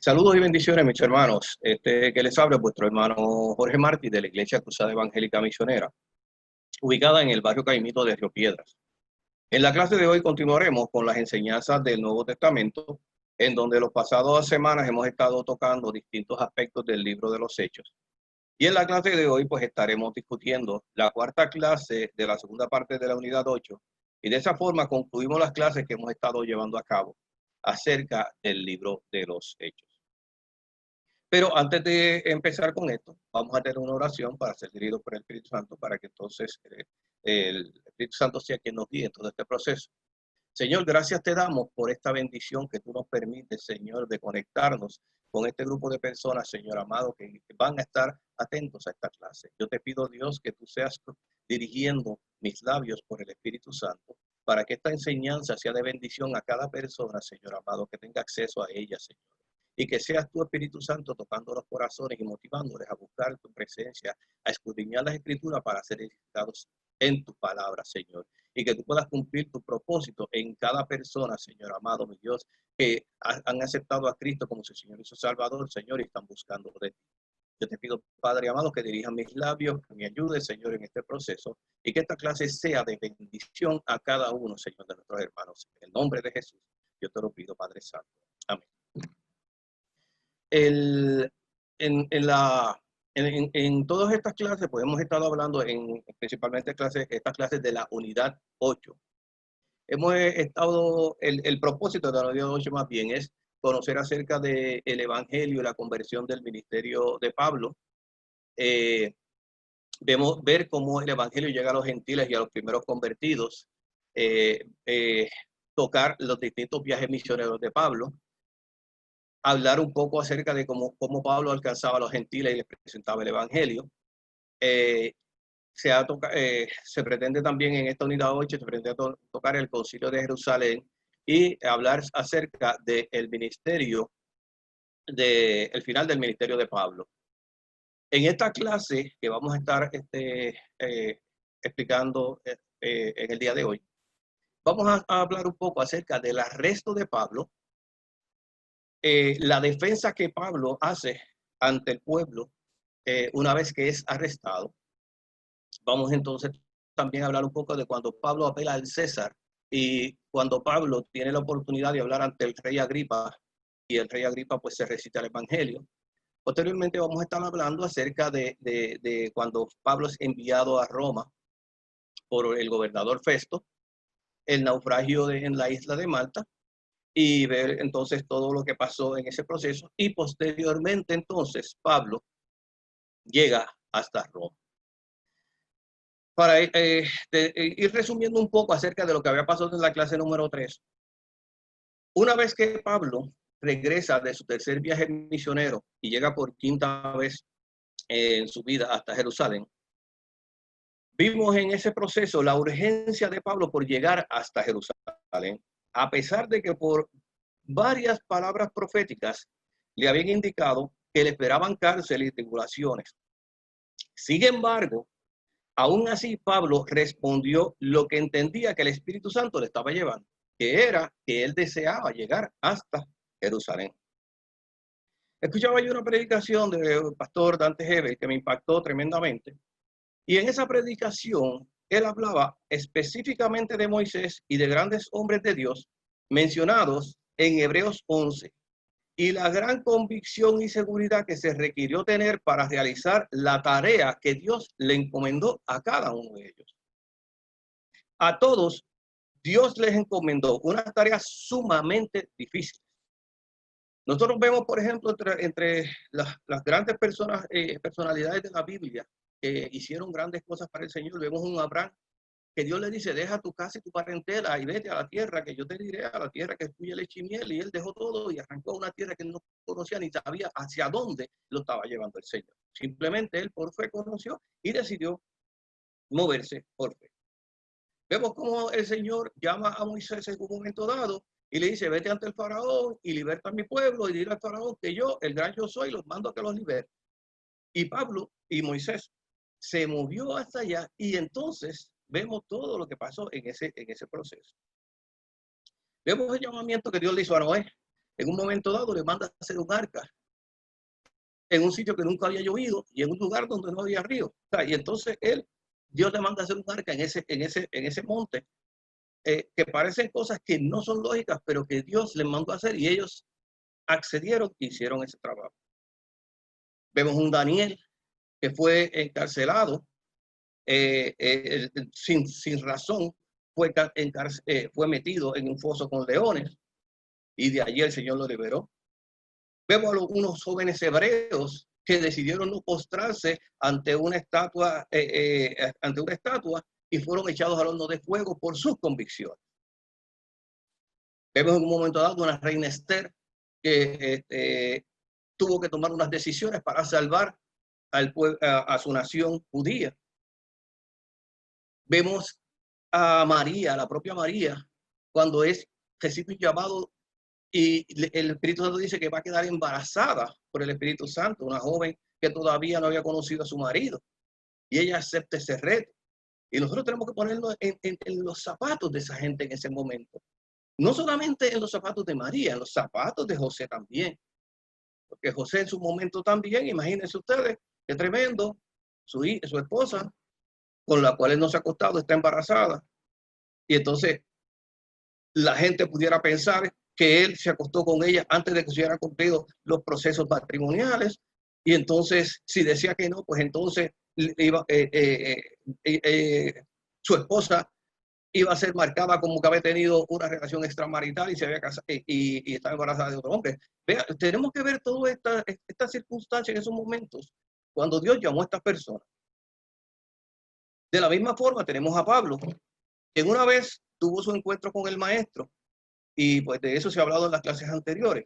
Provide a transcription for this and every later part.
Saludos y bendiciones, mis hermanos. Que les habla es vuestro hermano Jorge Martí de la Iglesia Cruzada Evangélica Misionera, ubicada en el barrio Caimito de Río Piedras. En la clase de hoy continuaremos con las enseñanzas del Nuevo Testamento, en donde los pasados semanas hemos estado tocando distintos aspectos del libro de los Hechos. Y en la clase de hoy, pues estaremos discutiendo la cuarta clase de la segunda parte de la unidad 8. Y de esa forma concluimos las clases que hemos estado llevando a cabo acerca del libro de los Hechos. Pero antes de empezar con esto, vamos a tener una oración para ser dirigidos por el Espíritu Santo, para que entonces el Espíritu Santo sea quien nos guíe en todo este proceso. Señor, gracias te damos por esta bendición que tú nos permites, Señor, de conectarnos con este grupo de personas, Señor amado, que van a estar atentos a esta clase. Yo te pido, Dios, que tú seas dirigiendo mis labios por el Espíritu Santo, para que esta enseñanza sea de bendición a cada persona, Señor amado, que tenga acceso a ella, Señor. Y que seas tu Espíritu Santo tocando los corazones y motivándoles a buscar tu presencia, a escudriñar las Escrituras para ser edificados en tu palabra, Señor. Y que tú puedas cumplir tu propósito en cada persona, Señor amado, mi Dios, que han aceptado a Cristo como su Señor y su Salvador, Señor, y están buscando de ti. Yo te pido, Padre amado, que dirija mis labios, que me ayude, Señor, en este proceso, y que esta clase sea de bendición a cada uno, Señor, de nuestros hermanos. En el nombre de Jesús, yo te lo pido, Padre Santo. Amén. En todas estas clases, pues hemos estado hablando principalmente estas clases de la unidad 8. Hemos estado, el propósito de la unidad 8 más bien es conocer acerca del evangelio y la conversión del ministerio de Pablo. Ver cómo el evangelio llega a los gentiles y a los primeros convertidos, tocar los distintos viajes misioneros de Pablo, hablar un poco acerca de cómo Pablo alcanzaba a los gentiles y les presentaba el evangelio. Se pretende también en esta unidad 8, se pretende tocar el concilio de Jerusalén y hablar acerca del ministerio, el final del ministerio de Pablo. En esta clase que vamos a estar explicando en el día de hoy, vamos a hablar un poco acerca del arresto de Pablo, la defensa que Pablo hace ante el pueblo una vez que es arrestado. Vamos entonces también a hablar un poco de cuando Pablo apela al César y cuando Pablo tiene la oportunidad de hablar ante el rey Agripa y el rey Agripa pues se recita el evangelio. Posteriormente vamos a estar hablando acerca de cuando Pablo es enviado a Roma por el gobernador Festo, el naufragio en la isla de Malta, y ver entonces todo lo que pasó en ese proceso. Y posteriormente entonces Pablo llega hasta Roma. Para ir resumiendo un poco acerca de lo que había pasado en la clase número 3. Una vez que Pablo regresa de su tercer viaje misionero y llega por quinta vez en su vida hasta Jerusalén, vimos en ese proceso la urgencia de Pablo por llegar hasta Jerusalén, a pesar de que por varias palabras proféticas le habían indicado que le esperaban cárcel y tribulaciones. Sin embargo, aún así Pablo respondió lo que entendía que el Espíritu Santo le estaba llevando, que era que él deseaba llegar hasta Jerusalén. Escuchaba yo una predicación del pastor Dante Gebel que me impactó tremendamente, y en esa predicación él hablaba específicamente de Moisés y de grandes hombres de Dios mencionados en Hebreos 11, y la gran convicción y seguridad que se requirió tener para realizar la tarea que Dios le encomendó a cada uno de ellos. A todos, Dios les encomendó una tarea sumamente difícil. Nosotros vemos, por ejemplo, entre las grandes personalidades de la Biblia que hicieron grandes cosas para el Señor, vemos un Abraham que Dios le dice, deja tu casa y tu parentela y vete a la tierra que yo te diré, a la tierra que fluye leche y miel. Y él dejó todo y arrancó a una tierra que no conocía ni sabía hacia dónde lo estaba llevando el Señor. Simplemente él por fe conoció y decidió moverse por fe. Vemos cómo el Señor llama a Moisés en un momento dado y le dice, vete ante el faraón y liberta a mi pueblo y dile al faraón que yo, el gran yo soy, los mando a que los libere. Y Pablo y Moisés se movió hasta allá y entonces vemos todo lo que pasó en ese proceso. Vemos el llamamiento que Dios le hizo a Noé. en un momento dado le manda a hacer un arca en un sitio que nunca había llovido y en un lugar donde no había río. O sea, y entonces Dios le manda a hacer un arca en ese monte, que parecen cosas que no son lógicas, pero que Dios les mandó a hacer y ellos accedieron e hicieron ese trabajo. Vemos un Daniel que fue encarcelado sin razón, fue metido en un foso con leones y de allí el Señor lo liberó. Vemos a unos jóvenes hebreos que decidieron no postrarse ante una estatua, y fueron echados al horno de fuego por sus convicciones. Vemos en un momento dado una reina Esther que tuvo que tomar unas decisiones para salvar a su nación judía. Vemos a María, la propia María, cuando recibe un llamado y el Espíritu Santo dice que va a quedar embarazada por el Espíritu Santo, una joven que todavía no había conocido a su marido, y ella acepta ese reto. Y nosotros tenemos que ponernos en los zapatos de esa gente en ese momento. No solamente en los zapatos de María, en los zapatos de José también. Porque José en su momento también, imagínense ustedes, qué tremendo, su esposa, con la cual él no se ha acostado, está embarazada. Y entonces la gente pudiera pensar que él se acostó con ella antes de que se hubieran cumplido los procesos matrimoniales. Y entonces, si decía que no, pues entonces su esposa iba a ser marcada como que había tenido una relación extramarital y se había casado y estaba embarazada de otro hombre. Vea, tenemos que ver todas estas circunstancias en esos momentos, cuando Dios llamó a estas personas. De la misma forma, tenemos a Pablo, que una vez tuvo su encuentro con el maestro, y pues de eso se ha hablado en las clases anteriores.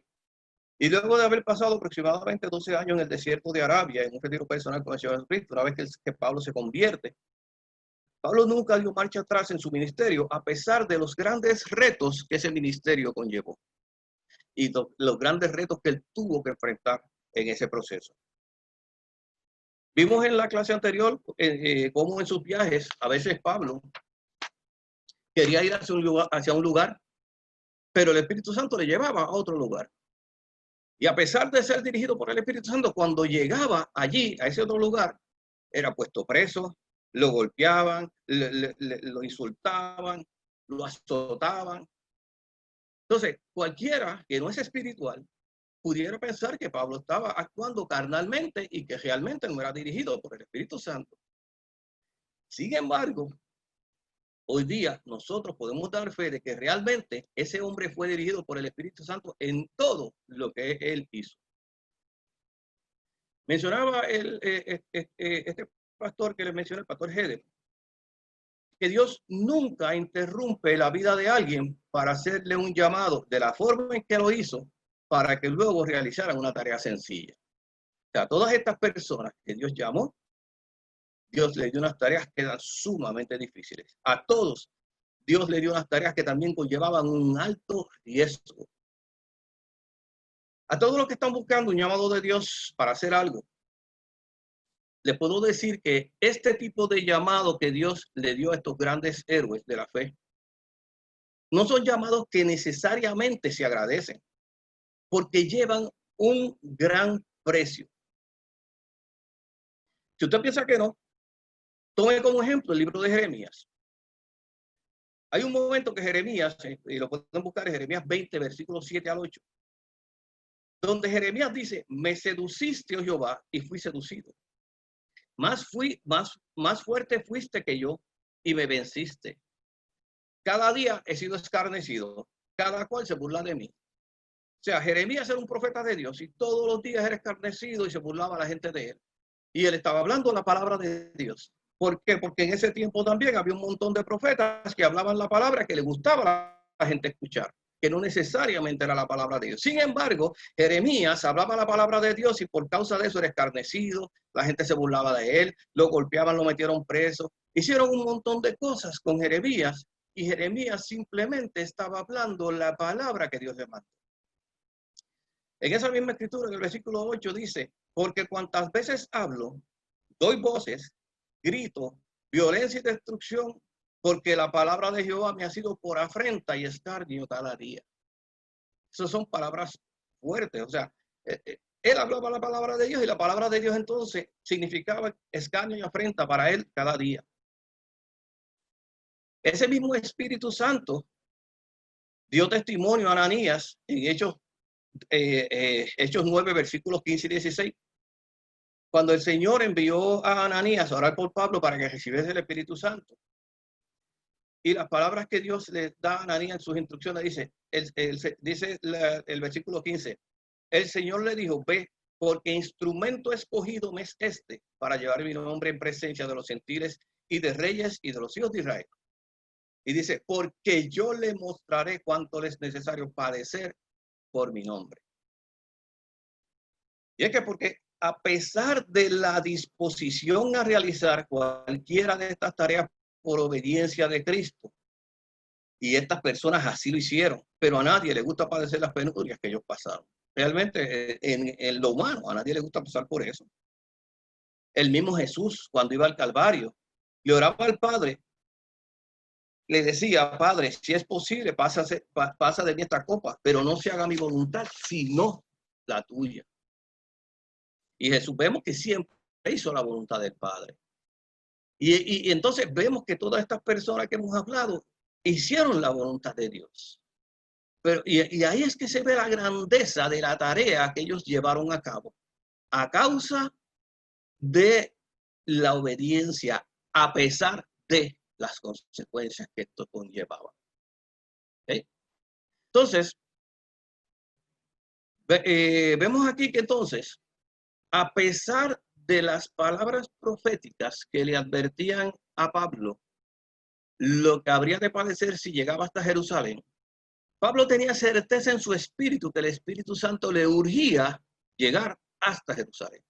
Y luego de haber pasado aproximadamente 12 años en el desierto de Arabia, en un retiro personal con el Señor Jesucristo, una vez que Pablo se convierte, Pablo nunca dio marcha atrás en su ministerio, a pesar de los grandes retos que ese ministerio conllevó y los grandes retos que él tuvo que enfrentar en ese proceso. Vimos en la clase anterior cómo en sus viajes, a veces Pablo quería ir hacia un lugar, pero el Espíritu Santo le llevaba a otro lugar. Y a pesar de ser dirigido por el Espíritu Santo, cuando llegaba allí, a ese otro lugar, era puesto preso, lo golpeaban, lo insultaban, lo azotaban. Entonces, cualquiera que no es espiritual pudiera pensar que Pablo estaba actuando carnalmente y que realmente no era dirigido por el Espíritu Santo. Sin embargo, hoy día nosotros podemos dar fe de que realmente ese hombre fue dirigido por el Espíritu Santo en todo lo que él hizo. Mencionaba este pastor que les mencioné, el pastor Hedel, que Dios nunca interrumpe la vida de alguien para hacerle un llamado de la forma en que lo hizo, para que luego realizaran una tarea sencilla. O sea, todas estas personas que Dios llamó, Dios le dio unas tareas que eran sumamente difíciles. A todos, Dios le dio unas tareas que también conllevaban un alto riesgo. A todos los que están buscando un llamado de Dios para hacer algo, les puedo decir que este tipo de llamado que Dios le dio a estos grandes héroes de la fe, no son llamados que necesariamente se agradecen, porque llevan un gran precio. Si usted piensa que no, tome como ejemplo el libro de Jeremías. Hay un momento que Jeremías, y lo pueden buscar en Jeremías 20, versículos 7 al 8, donde Jeremías dice: me seduciste, oh Jehová, y fui seducido. Más fuerte fuiste que yo, y me venciste. Cada día he sido escarnecido, cada cual se burla de mí. O sea, Jeremías era un profeta de Dios y todos los días era escarnecido y se burlaba la gente de él. Y él estaba hablando la palabra de Dios. ¿Por qué? Porque en ese tiempo también había un montón de profetas que hablaban la palabra que le gustaba a la gente escuchar, que no necesariamente era la palabra de Dios. Sin embargo, Jeremías hablaba la palabra de Dios y por causa de eso era escarnecido, la gente se burlaba de él, lo golpeaban, lo metieron preso. Hicieron un montón de cosas con Jeremías y Jeremías simplemente estaba hablando la palabra que Dios le mandó. En esa misma escritura, en el versículo 8 dice: porque cuantas veces hablo, doy voces, grito, violencia y destrucción, porque la palabra de Jehová me ha sido por afrenta y escarnio cada día. Esas son palabras fuertes. O sea, él hablaba la palabra de Dios y la palabra de Dios entonces significaba escarnio y afrenta para él cada día. Ese mismo Espíritu Santo dio testimonio a Ananías en Hechos 9, versículos 15 y 16. Cuando el Señor envió a Ananías a orar por Pablo para que recibiese el Espíritu Santo. Y las palabras que Dios le da a Ananías en sus instrucciones, dice el versículo 15, el Señor le dijo, ve, porque instrumento escogido me es este para llevar mi nombre en presencia de los gentiles y de reyes y de los hijos de Israel. Y dice, porque yo le mostraré cuánto es necesario padecer por mi nombre. Y es que porque a pesar de la disposición a realizar cualquiera de estas tareas por obediencia de Cristo, y estas personas así lo hicieron, pero a nadie le gusta padecer las penurias que ellos pasaron. Realmente en lo humano, a nadie le gusta pasar por eso. El mismo Jesús, cuando iba al Calvario, le oraba al Padre, le decía, Padre, si es posible, pasa de mí esta copa, pero no se haga mi voluntad, sino la tuya. Y Jesús vemos que siempre hizo la voluntad del Padre. Y entonces vemos que todas estas personas que hemos hablado hicieron la voluntad de Dios. Pero, y ahí es que se ve la grandeza de la tarea que ellos llevaron a cabo, a causa de la obediencia, a pesar de las consecuencias que esto conllevaba. ¿Okay? Entonces, vemos aquí que entonces, a pesar de las palabras proféticas que le advertían a Pablo lo que habría de padecer si llegaba hasta Jerusalén, Pablo tenía certeza en su espíritu que el Espíritu Santo le urgía llegar hasta Jerusalén.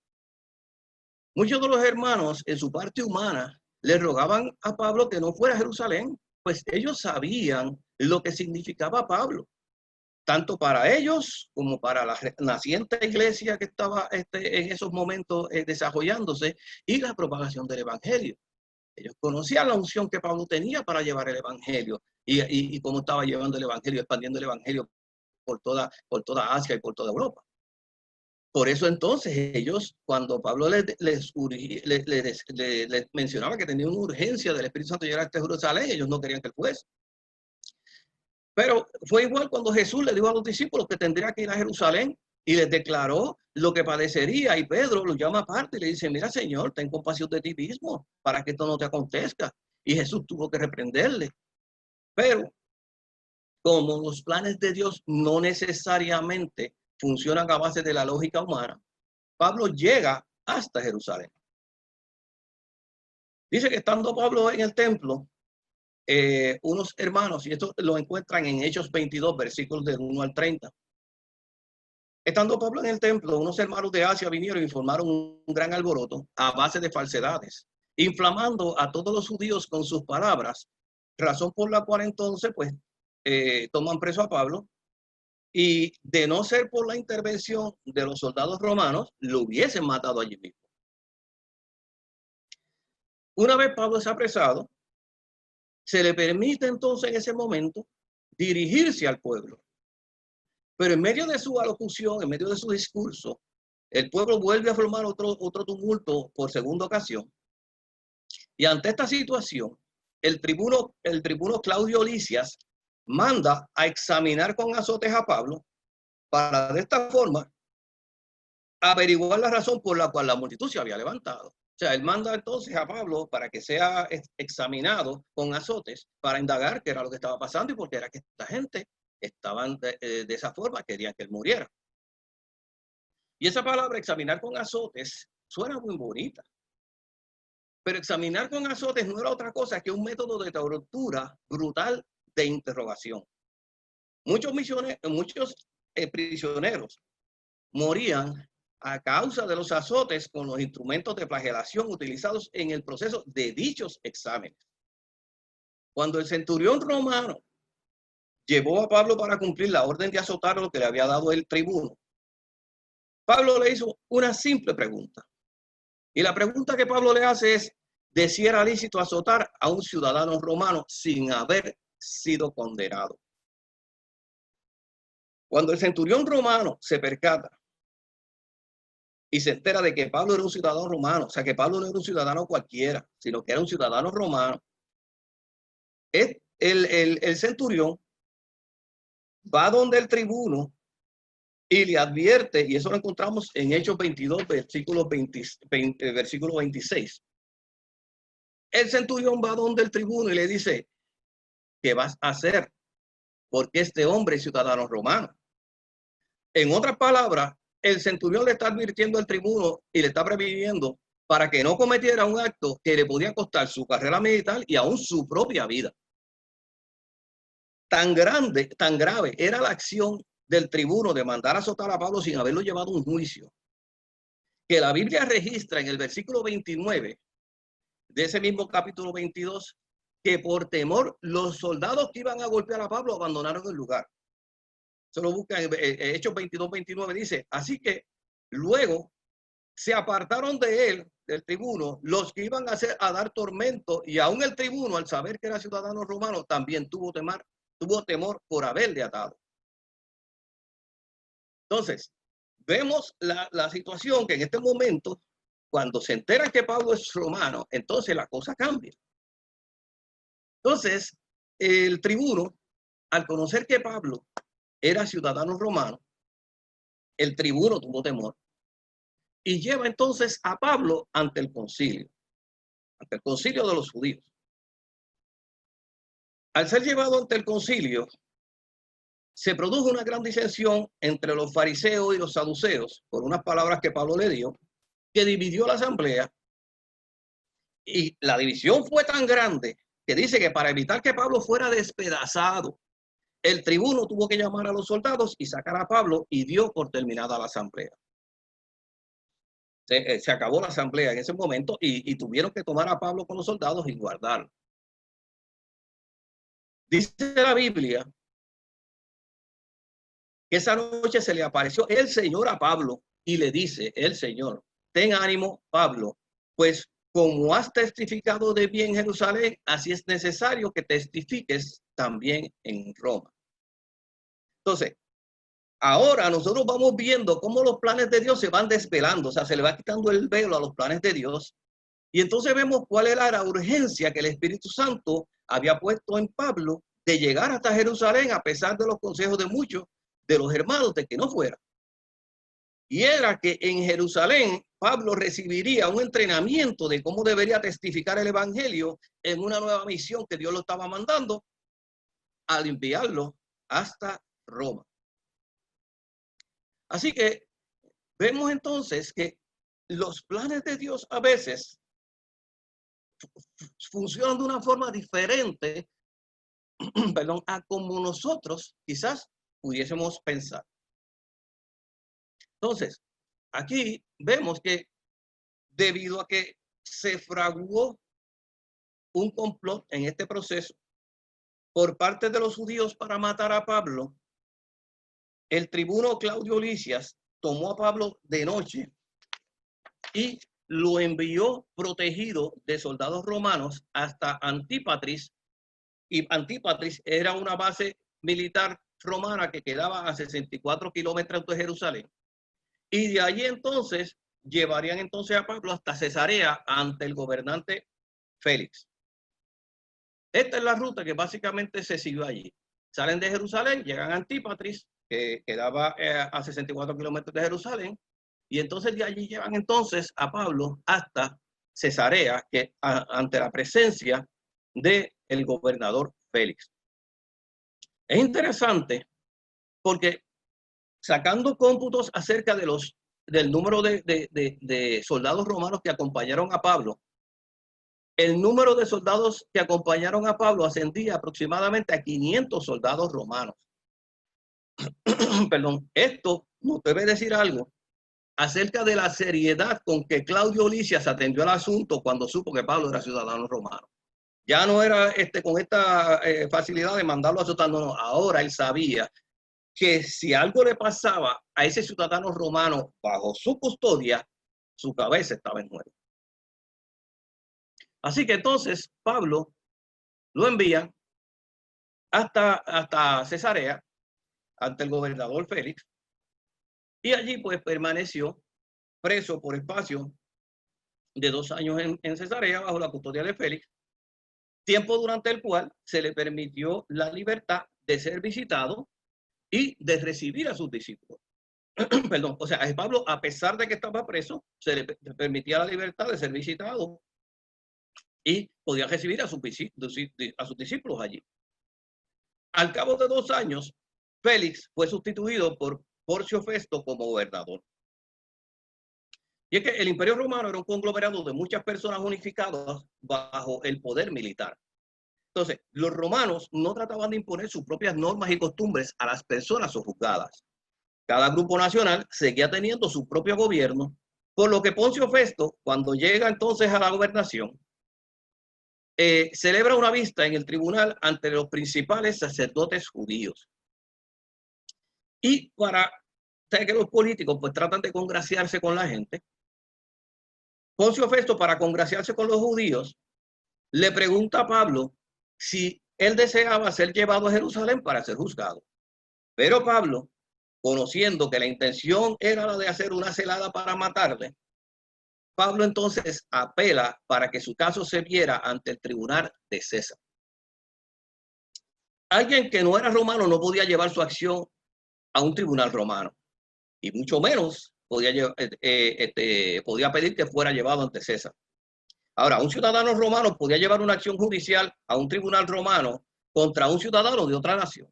Muchos de los hermanos en su parte humana le rogaban a Pablo que no fuera a Jerusalén, pues ellos sabían lo que significaba Pablo, tanto para ellos como para la naciente iglesia que estaba en esos momentos desarrollándose y la propagación del evangelio. Ellos conocían la unción que Pablo tenía para llevar el evangelio y cómo estaba llevando el evangelio, expandiendo el evangelio por toda Asia y por toda Europa. Por eso entonces ellos, cuando Pablo les mencionaba que tenía una urgencia del Espíritu Santo llegar hasta Jerusalén, ellos no querían que él fuese. Pero fue igual cuando Jesús le dijo a los discípulos que tendría que ir a Jerusalén y les declaró lo que padecería. Y Pedro lo llama aparte y le dice, mira, Señor, ten compasión de ti mismo para que esto no te acontezca. Y Jesús tuvo que reprenderle. Pero como los planes de Dios no necesariamente funcionan a base de la lógica humana, Pablo llega hasta Jerusalén. Dice que estando Pablo en el templo, unos hermanos, y esto lo encuentran en Hechos 22, versículos del 1 al 30. Estando Pablo en el templo, unos hermanos de Asia vinieron y formaron un gran alboroto a base de falsedades, inflamando a todos los judíos con sus palabras, razón por la cual entonces pues toman preso a Pablo, y de no ser por la intervención de los soldados romanos, lo hubiesen matado allí mismo. Una vez Pablo es apresado, se le permite entonces en ese momento dirigirse al pueblo. Pero en medio de su alocución, en medio de su discurso, el pueblo vuelve a formar otro tumulto por segunda ocasión. Y ante esta situación, el tribuno Claudio Lisias manda a examinar con azotes a Pablo para de esta forma averiguar la razón por la cual la multitud se había levantado. O sea, él manda entonces a Pablo para que sea examinado con azotes para indagar qué era lo que estaba pasando y por qué era que esta gente estaban de esa forma, querían que él muriera. Y esa palabra, examinar con azotes, suena muy bonita. Pero examinar con azotes no era otra cosa que un método de tortura brutal de interrogación. Muchos prisioneros morían a causa de los azotes con los instrumentos de flagelación utilizados en el proceso de dichos exámenes. Cuando el centurión romano llevó a Pablo para cumplir la orden de azotar lo que le había dado el tribuno, Pablo le hizo una simple pregunta. Y la pregunta que Pablo le hace es de si era lícito azotar a un ciudadano romano sin haber sido condenado. Cuando el centurión romano se percata y se entera de que Pablo era un ciudadano romano, o sea, que Pablo no era un ciudadano cualquiera, sino que era un ciudadano romano, el centurión va donde el tribuno y le advierte, y eso lo encontramos en Hechos 22, versículo 26. El centurión va donde el tribuno y le dice, ¿qué vas a hacer? Porque este hombre es ciudadano romano. En otras palabras, el centurión le está advirtiendo al tribuno y le está previniendo para que no cometiera un acto que le podía costar su carrera militar y aún su propia vida. Tan grande, tan grave era la acción del tribuno de mandar a azotar a Pablo sin haberlo llevado a un juicio, que la Biblia registra en el versículo 29 de ese mismo capítulo 22, que por temor los soldados que iban a golpear a Pablo abandonaron el lugar. Se lo buscan en Hechos 22, 29, dice, así que luego se apartaron de él, del tribuno, los que iban a dar tormento, y aún el tribuno, al saber que era ciudadano romano, también tuvo temor por haberle atado. Entonces, vemos la situación que en este momento, cuando se entera que Pablo es romano, entonces la cosa cambia. Entonces, el tribuno, al conocer que Pablo era ciudadano romano, el tribuno tuvo temor y lleva entonces a Pablo ante el concilio de los judíos. Al ser llevado ante el concilio, se produjo una gran disensión entre los fariseos y los saduceos, por unas palabras que Pablo le dio, que dividió la asamblea, y la división fue tan grande que dice que para evitar que Pablo fuera despedazado, el tribuno tuvo que llamar a los soldados y sacar a Pablo y dio por terminada la asamblea. Se acabó la asamblea en ese momento y tuvieron que tomar a Pablo con los soldados y guardarlo. Dice la Biblia que esa noche se le apareció el Señor a Pablo y le dice el Señor, ten ánimo, Pablo, pues como has testificado de mí en Jerusalén, así es necesario que testifiques también en Roma. Entonces, ahora nosotros vamos viendo cómo los planes de Dios se van desvelando, o sea, se le va quitando el velo a los planes de Dios. Y entonces vemos cuál era la urgencia que el Espíritu Santo había puesto en Pablo de llegar hasta Jerusalén a pesar de los consejos de muchos de los hermanos de que no fuera. Y era que en Jerusalén Pablo recibiría un entrenamiento de cómo debería testificar el evangelio en una nueva misión que Dios lo estaba mandando al enviarlo hasta Roma. Así que vemos entonces que los planes de Dios a veces funcionan de una forma diferente, perdón, a como nosotros quizás pudiésemos pensar. Entonces, aquí vemos que debido a que se fraguó un complot en este proceso por parte de los judíos para matar a Pablo, el tribuno Claudio Lisias tomó a Pablo de noche y lo envió protegido de soldados romanos hasta Antípatris, y Antípatris era una base militar romana que quedaba a 64 kilómetros de Jerusalén. Y de allí entonces llevarían entonces a Pablo hasta Cesarea ante el gobernante Félix. Esta es la ruta que básicamente se siguió allí. Salen de Jerusalén, llegan a Antípatris, que quedaba a 64 kilómetros de Jerusalén, y entonces de allí llevan entonces a Pablo hasta Cesarea, que ante la presencia del gobernador Félix. Es interesante porque sacando cómputos acerca del número de soldados romanos que acompañaron a Pablo, el número de soldados que acompañaron a Pablo ascendía aproximadamente a 500 soldados romanos. Perdón, esto nos debe decir algo acerca de la seriedad con que Claudio Lisias atendió al asunto cuando supo que Pablo era ciudadano romano. Ya no era con esta facilidad de mandarlo a azotar, no, ahora él sabía que si algo le pasaba a ese ciudadano romano bajo su custodia, su cabeza estaba en juego. Así que entonces Pablo lo envían hasta Cesarea, ante el gobernador Félix, y allí pues permaneció preso por espacio de 2 años en Cesarea bajo la custodia de Félix, tiempo durante el cual se le permitió la libertad de ser visitado y de recibir a sus discípulos. Perdón, o sea, a Pablo, a pesar de que estaba preso, se le permitía la libertad de ser visitado y podía recibir a sus discípulos allí. Al cabo de 2 años, Félix fue sustituido por Porcio Festo como gobernador. Y es que el Imperio Romano era un conglomerado de muchas personas unificadas bajo el poder militar. Entonces, los romanos no trataban de imponer sus propias normas y costumbres a las personas sojuzgadas. Cada grupo nacional seguía teniendo su propio gobierno, por lo que Poncio Festo, cuando llega entonces a la gobernación, celebra una vista en el tribunal ante los principales sacerdotes judíos. Y sé que los políticos pues tratan de congraciarse con la gente. Poncio Festo, para congraciarse con los judíos, le pregunta a Pablo si él deseaba ser llevado a Jerusalén para ser juzgado. Pero Pablo, conociendo que la intención era la de hacer una celada para matarle, Pablo entonces apela para que su caso se viera ante el tribunal de César. Alguien que no era romano no podía llevar su acción a un tribunal romano, y mucho menos podía pedir que fuera llevado ante César. Ahora, un ciudadano romano podía llevar una acción judicial a un tribunal romano contra un ciudadano de otra nación.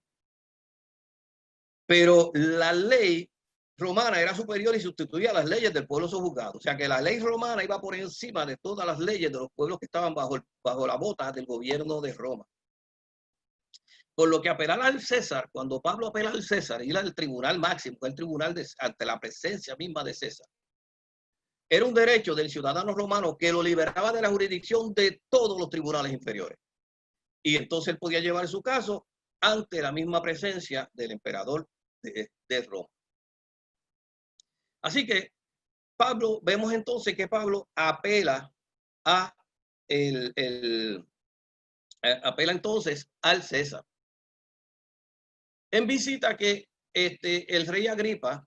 Pero la ley romana era superior y sustituía a las leyes del pueblo sojuzgado. O sea que la ley romana iba por encima de todas las leyes de los pueblos que estaban bajo la bota del gobierno de Roma. Por lo que apelar al César, cuando Pablo apela al César, ir al tribunal máximo, el tribunal ante la presencia misma de César, era un derecho del ciudadano romano que lo liberaba de la jurisdicción de todos los tribunales inferiores. Y entonces él podía llevar su caso ante la misma presencia del emperador de Roma. Así que Pablo, vemos entonces que Pablo apela entonces al César. En visita que el rey Agripa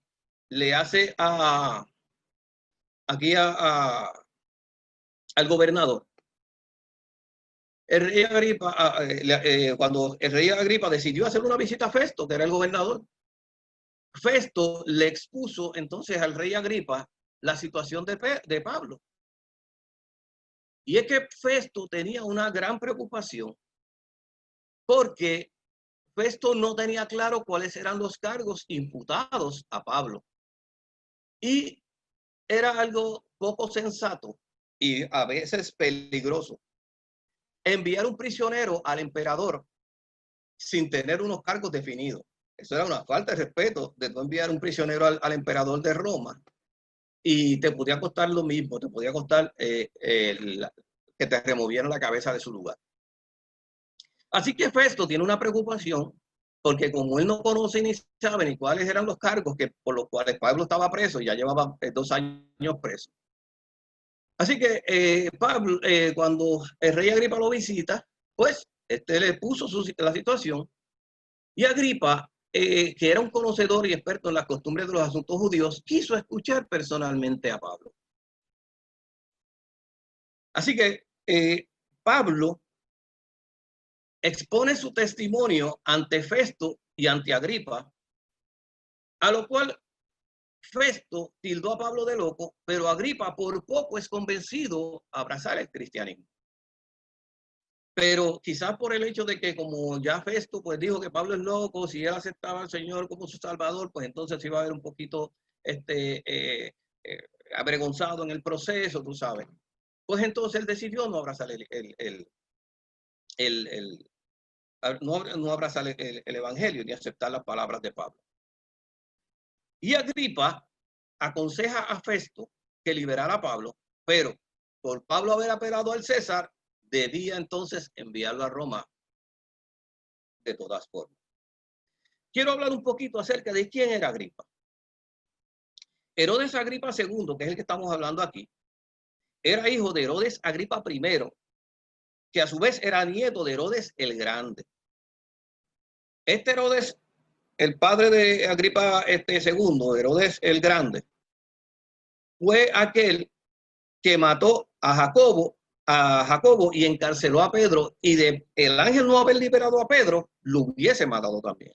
le hace al gobernador. El rey Agripa, cuando el rey Agripa decidió hacer una visita a Festo, que era el gobernador, Festo le expuso entonces al rey Agripa la situación de Pablo. Y es que Festo tenía una gran preocupación porque Festo no tenía claro cuáles eran los cargos imputados a Pablo. Y era algo poco sensato y a veces peligroso enviar un prisionero al emperador sin tener unos cargos definidos. Eso era una falta de respeto de no enviar un prisionero al emperador de Roma, y te podía costar lo mismo, te podía costar que te removieran la cabeza de su lugar. Así que Festo tiene una preocupación porque como él no conoce ni sabe ni cuáles eran los cargos por los cuales Pablo estaba preso, ya llevaba 2 años preso. Así que Pablo, cuando el rey Agripa lo visita, pues le puso la situación, y Agripa, que era un conocedor y experto en las costumbres de los asuntos judíos, quiso escuchar personalmente a Pablo. Así que Pablo expone su testimonio ante Festo y ante Agripa, a lo cual Festo tildó a Pablo de loco, pero Agripa por poco es convencido a abrazar el cristianismo. Pero quizás por el hecho de que como ya Festo pues dijo que Pablo es loco, si él aceptaba al Señor como su Salvador, pues entonces iba a haber un poquito avergonzado en el proceso, tú sabes. Pues entonces él decidió no abrazar no abrazar el evangelio ni aceptar las palabras de Pablo. Y Agripa aconseja a Festo que liberara a Pablo, pero por Pablo haber apelado al César, debía entonces enviarlo a Roma de todas formas. Quiero hablar un poquito acerca de quién era Agripa. Herodes Agripa II, que es el que estamos hablando aquí, era hijo de Herodes Agripa I, que a su vez era nieto de Herodes el Grande. Este Herodes el padre de Agripa segundo, Herodes el Grande, fue aquel que mató a Jacobo y encarceló a Pedro, y de el ángel no haber liberado a Pedro, lo hubiese matado también.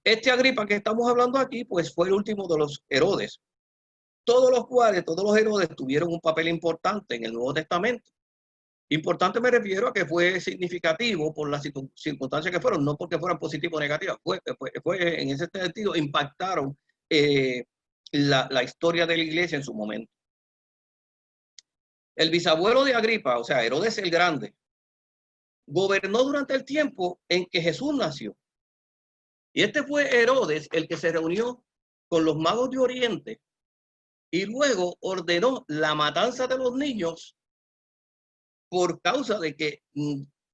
Este Agripa que estamos hablando aquí, pues fue el último de los Herodes, todos los Herodes tuvieron un papel importante en el Nuevo Testamento. Importante me refiero a que fue significativo por las circunstancias que fueron, no porque fueran positivas o negativas, fue en ese sentido, impactaron la historia de la iglesia en su momento. El bisabuelo de Agripa, o sea, Herodes el Grande, gobernó durante el tiempo en que Jesús nació. Y este fue Herodes el que se reunió con los magos de Oriente y luego ordenó la matanza de los niños por causa de que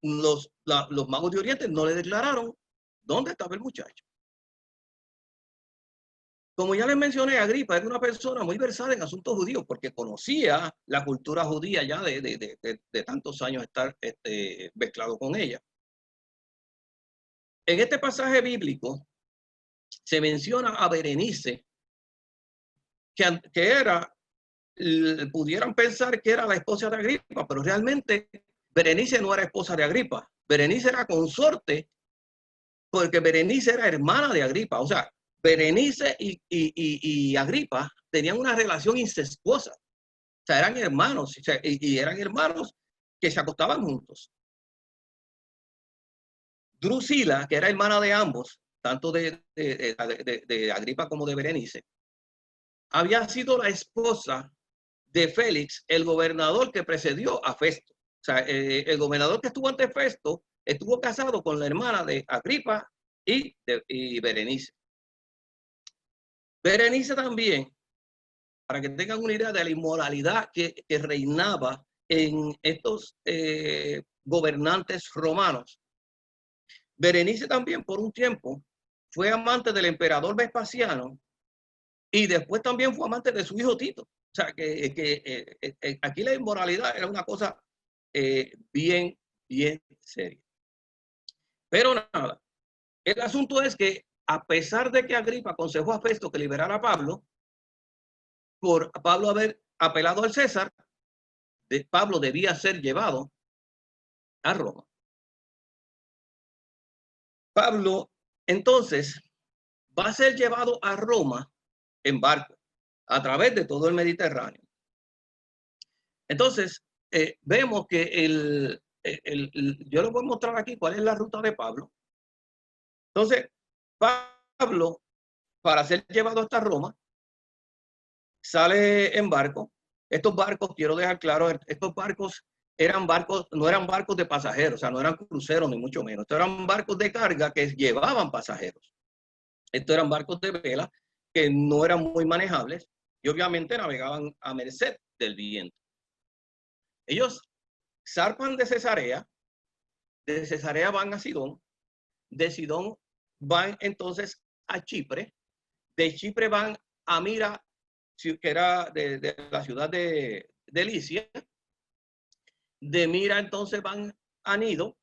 los magos de Oriente no le declararon dónde estaba el muchacho. Como ya les mencioné, Agripa era una persona muy versada en asuntos judíos porque conocía la cultura judía ya de tantos años estar mezclado con ella. En este pasaje bíblico se menciona a Berenice, que era, pudieran pensar que era la esposa de Agripa, pero realmente Berenice no era esposa de Agripa. Berenice era consorte porque Berenice era hermana de Agripa. O sea, Berenice y Agripa tenían una relación incestuosa. O sea, eran hermanos, o sea, y eran hermanos que se acostaban juntos. Drusila, que era hermana de ambos, tanto de Agripa como de Berenice, había sido la esposa de Félix, el gobernador que precedió a Festo. O sea, el gobernador que estuvo ante Festo estuvo casado con la hermana de Agripa y Berenice. Berenice también, para que tengan una idea de la inmoralidad que reinaba en estos gobernantes romanos. Berenice también por un tiempo fue amante del emperador Vespasiano y después también fue amante de su hijo Tito. O sea, aquí la inmoralidad era una cosa bien seria. Pero nada, el asunto es que a pesar de que Agripa aconsejó a Festo que liberara a Pablo, por Pablo haber apelado al César, Pablo debía ser llevado a Roma. Pablo, entonces, va a ser llevado a Roma en barco, a través de todo el Mediterráneo. Entonces, vemos que yo les voy a mostrar aquí cuál es la ruta de Pablo. Entonces, Pablo, para ser llevado hasta Roma, sale en barco. Estos barcos, quiero dejar claro, estos barcos eran barcos, no eran barcos de pasajeros, o sea, no eran cruceros ni mucho menos. Estos eran barcos de carga que llevaban pasajeros. Estos eran barcos de vela que no eran muy manejables y obviamente navegaban a merced del viento. Ellos zarpan de Cesarea van a Sidón, de Sidón van entonces a Chipre, de Chipre van a Mira, que era de la ciudad de Licia, de Mira entonces van a Nido,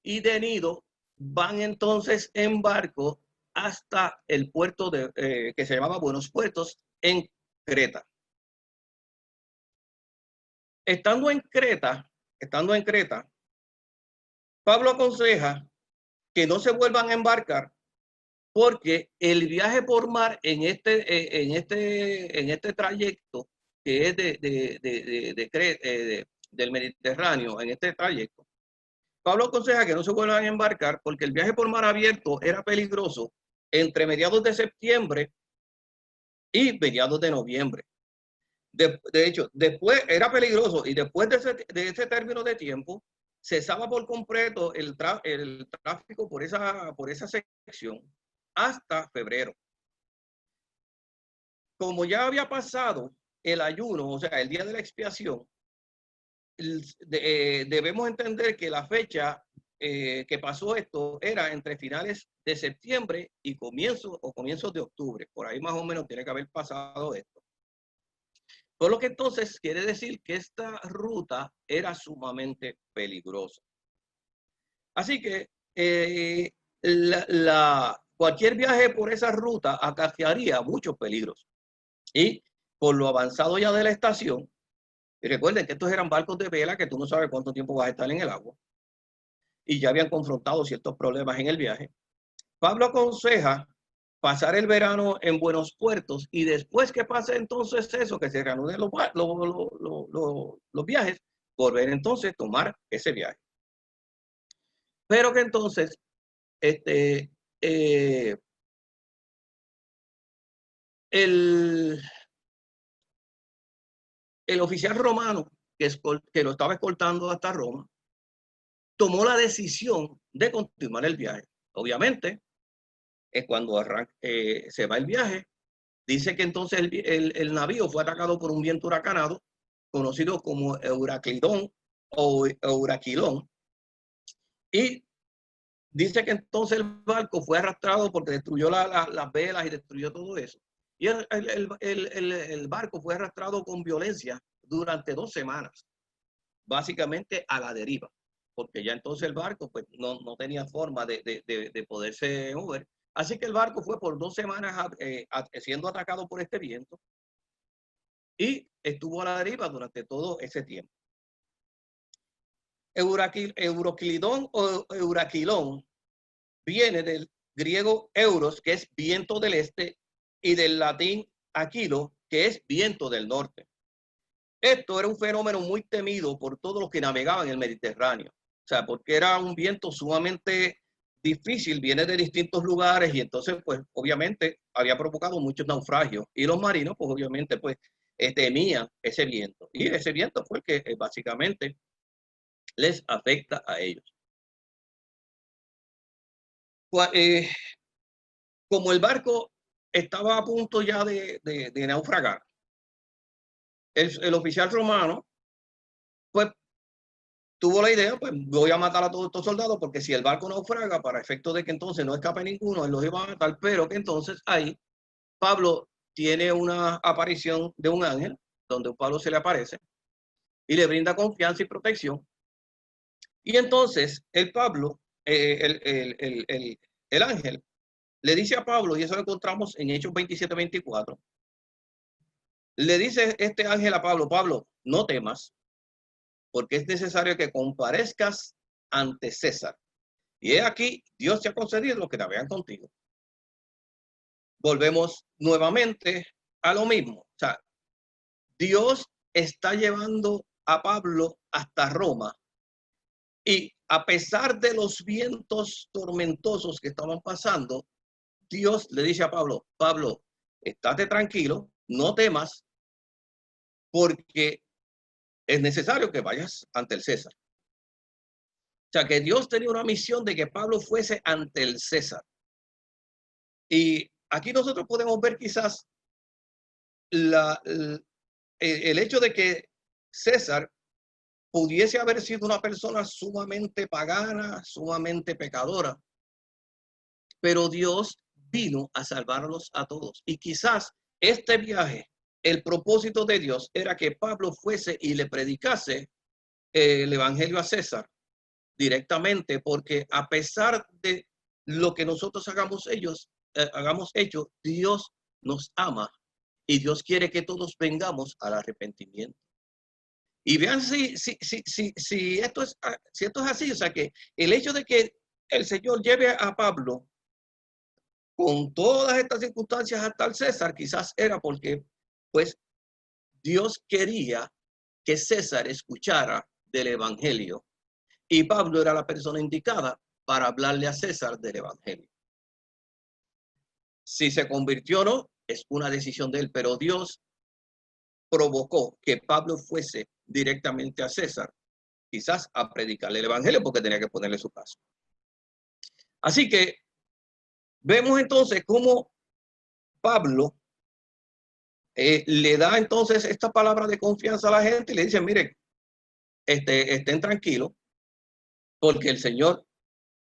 y de Nido van entonces en barco hasta el puerto que se llamaba Buenos Puertos en Creta. Estando en Creta, Pablo aconseja que no se vuelvan a embarcar porque el viaje por mar en este trayecto que es del Mediterráneo, en este trayecto, Pablo aconseja que no se vuelvan a embarcar porque el viaje por mar abierto era peligroso entre mediados de septiembre y mediados de noviembre. De hecho, después era peligroso y después de ese término de tiempo, cesaba por completo el tráfico por esa sección hasta febrero. Como ya había pasado el ayuno, o sea, el día de la expiación, debemos entender que la fecha que pasó esto era entre finales de septiembre y comienzos de octubre. Por ahí más o menos tiene que haber pasado esto. Por lo que entonces quiere decir que esta ruta era sumamente peligrosa. Así que cualquier viaje por esa ruta acarrearía muchos peligros. Y por lo avanzado ya de la estación, y recuerden que estos eran barcos de vela que tú no sabes cuánto tiempo vas a estar en el agua, y ya habían confrontado ciertos problemas en el viaje, Pablo aconseja pasar el verano en buenos puertos y después que pase entonces eso, que se reanuden los viajes, volver entonces a tomar ese viaje. Pero que entonces el oficial romano que lo estaba escoltando hasta Roma tomó la decisión de continuar el viaje. Obviamente, cuando se va el viaje, dice que entonces el navío fue atacado por un viento huracanado, conocido como Euraclidón o Euraquilón, y dice que entonces el barco fue arrastrado porque destruyó las velas y destruyó todo eso. Y el barco fue arrastrado con violencia durante 2 semanas, básicamente a la deriva, porque ya entonces el barco pues, no tenía forma de poderse mover. Así que el barco fue por 2 semanas siendo atacado por este viento y estuvo a la deriva durante todo ese tiempo. Euroclidón o Euraquilón viene del griego euros, que es viento del este, y del latín aquilo, que es viento del norte. Esto era un fenómeno muy temido por todos los que navegaban en el Mediterráneo. O sea, porque era un viento sumamente difícil, viene de distintos lugares y entonces, pues, obviamente, había provocado muchos naufragios. Y los marinos, pues, obviamente, pues, temían ese viento. Y ese viento fue el que básicamente les afecta a ellos. Como el barco estaba a punto ya de naufragar, el oficial romano, pues, tuvo la idea, pues voy a matar a todos estos soldados porque si el barco naufraga, para efecto de que entonces no escape ninguno, él los iba a matar, pero que entonces ahí Pablo tiene una aparición de un ángel, donde Pablo se le aparece y le brinda confianza y protección. Y entonces el ángel le dice a Pablo, y eso lo encontramos en Hechos 27-24, le dice este ángel a Pablo, Pablo, no temas, porque es necesario que comparezcas ante César. Y he aquí, Dios te ha concedido lo que navegan contigo. Volvemos nuevamente a lo mismo. O sea, Dios está llevando a Pablo hasta Roma. Y a pesar de los vientos tormentosos que estaban pasando, Dios le dice a Pablo, Pablo, estate tranquilo, no temas, porque es necesario que vayas ante el César. O sea, que Dios tenía una misión de que Pablo fuese ante el César. Y aquí nosotros podemos ver quizás el hecho de que César pudiese haber sido una persona sumamente pagana, sumamente pecadora, pero Dios vino a salvarlos a todos. Y quizás este viaje, el propósito de Dios era que Pablo fuese y le predicase el evangelio a César directamente, porque a pesar de lo que nosotros hagamos hecho, Dios nos ama y Dios quiere que todos vengamos al arrepentimiento. Y vean si esto es así, o sea que el hecho de que el Señor lleve a Pablo con todas estas circunstancias hasta el César, quizás era porque pues Dios quería que César escuchara del evangelio. Y Pablo era la persona indicada para hablarle a César del evangelio. Si se convirtió o no, es una decisión de él, pero Dios provocó que Pablo fuese directamente a César, quizás a predicarle el evangelio, porque tenía que ponerle su paso. Así que vemos entonces cómo Pablo le da entonces esta palabra de confianza a la gente y le dice, miren, estén tranquilos, porque el Señor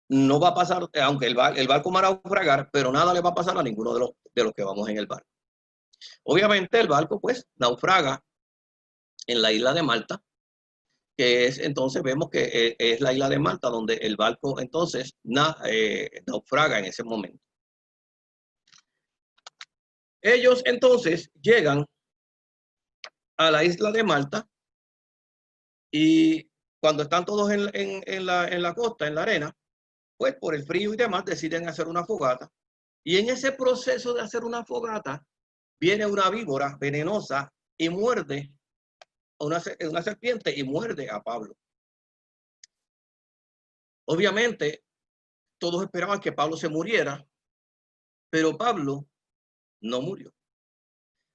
no va a pasar, aunque el barco va a naufragar, pero nada le va a pasar a ninguno de los que vamos en el barco. Obviamente el barco pues naufraga en la isla de Malta, que es entonces vemos que es la isla de Malta, donde el barco entonces naufraga en ese momento. Ellos entonces llegan a la isla de Malta y cuando están todos en la costa, en la arena, pues por el frío y demás deciden hacer una fogata. Y en ese proceso de hacer una fogata, viene una víbora venenosa y muerde una serpiente y muerde a Pablo. Obviamente, todos esperaban que Pablo se muriera, pero Pablo no murió.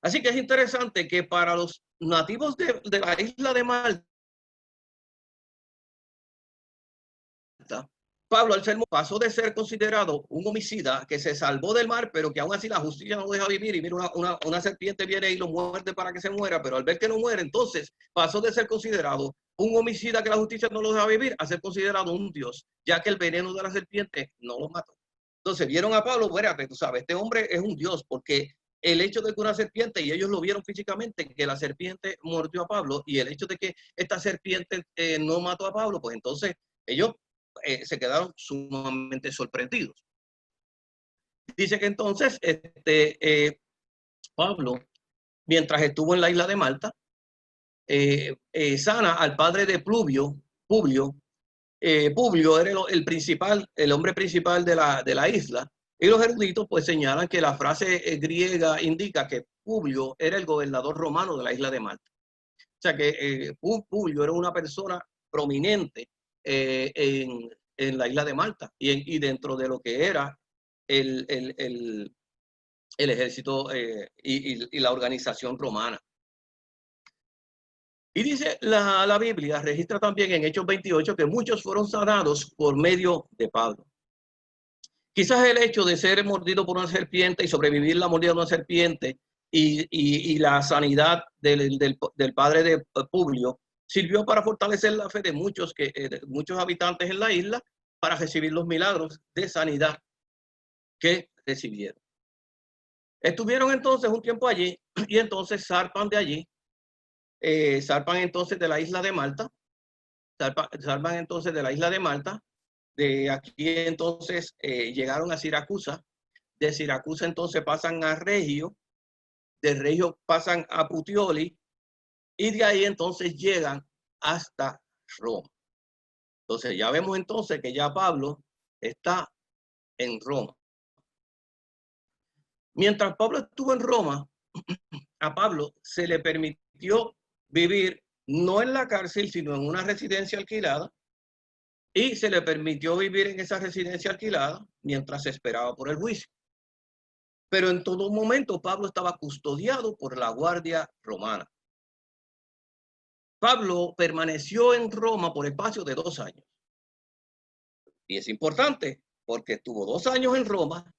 Así que es interesante que para los nativos de la isla de Malta, Pablo al ser pasó de ser considerado un homicida que se salvó del mar, pero que aún así la justicia no lo deja vivir, y mira, una serpiente viene y lo muerde para que se muera, pero al ver que no muere, entonces pasó de ser considerado un homicida que la justicia no lo deja vivir a ser considerado un dios, ya que el veneno de la serpiente no lo mató. Entonces vieron a Pablo, espérate, tú sabes, este hombre es un dios, porque el hecho de que una serpiente, y ellos lo vieron físicamente, que la serpiente mordió a Pablo, y el hecho de que esta serpiente no mató a Pablo, pues entonces ellos se quedaron sumamente sorprendidos. Dice que entonces Pablo, mientras estuvo en la isla de Malta, sana al padre de Publio. Publio era el hombre principal de la isla, y los eruditos pues señalan que la frase griega indica que Publio era el gobernador romano de la isla de Malta. O sea que Publio era una persona prominente en la isla de Malta y dentro de lo que era el ejército y la organización romana. Y dice la Biblia, registra también en Hechos 28 que muchos fueron sanados por medio de Pablo. Quizás el hecho de ser mordido por una serpiente y sobrevivir la mordida de una serpiente y la sanidad del padre de Publio sirvió para fortalecer la fe de muchos habitantes en la isla para recibir los milagros de sanidad que recibieron. Estuvieron entonces un tiempo allí y entonces zarpan de allí, zarpan entonces de la isla de Malta, zarpan entonces de la isla de Malta, de aquí entonces llegaron a Siracusa, de Siracusa entonces pasan a Regio, de Regio pasan a Puteoli y de ahí entonces llegan hasta Roma. Entonces ya vemos entonces que ya Pablo está en Roma. Mientras Pablo estuvo en Roma, a Pablo se le permitió vivir no en la cárcel, sino en una residencia alquilada, y se le permitió vivir en esa residencia alquilada mientras se esperaba por el juicio. Pero en todo momento Pablo estaba custodiado por la guardia romana. Pablo permaneció en Roma por espacio de 2 años. Y es importante porque estuvo 2 años en Roma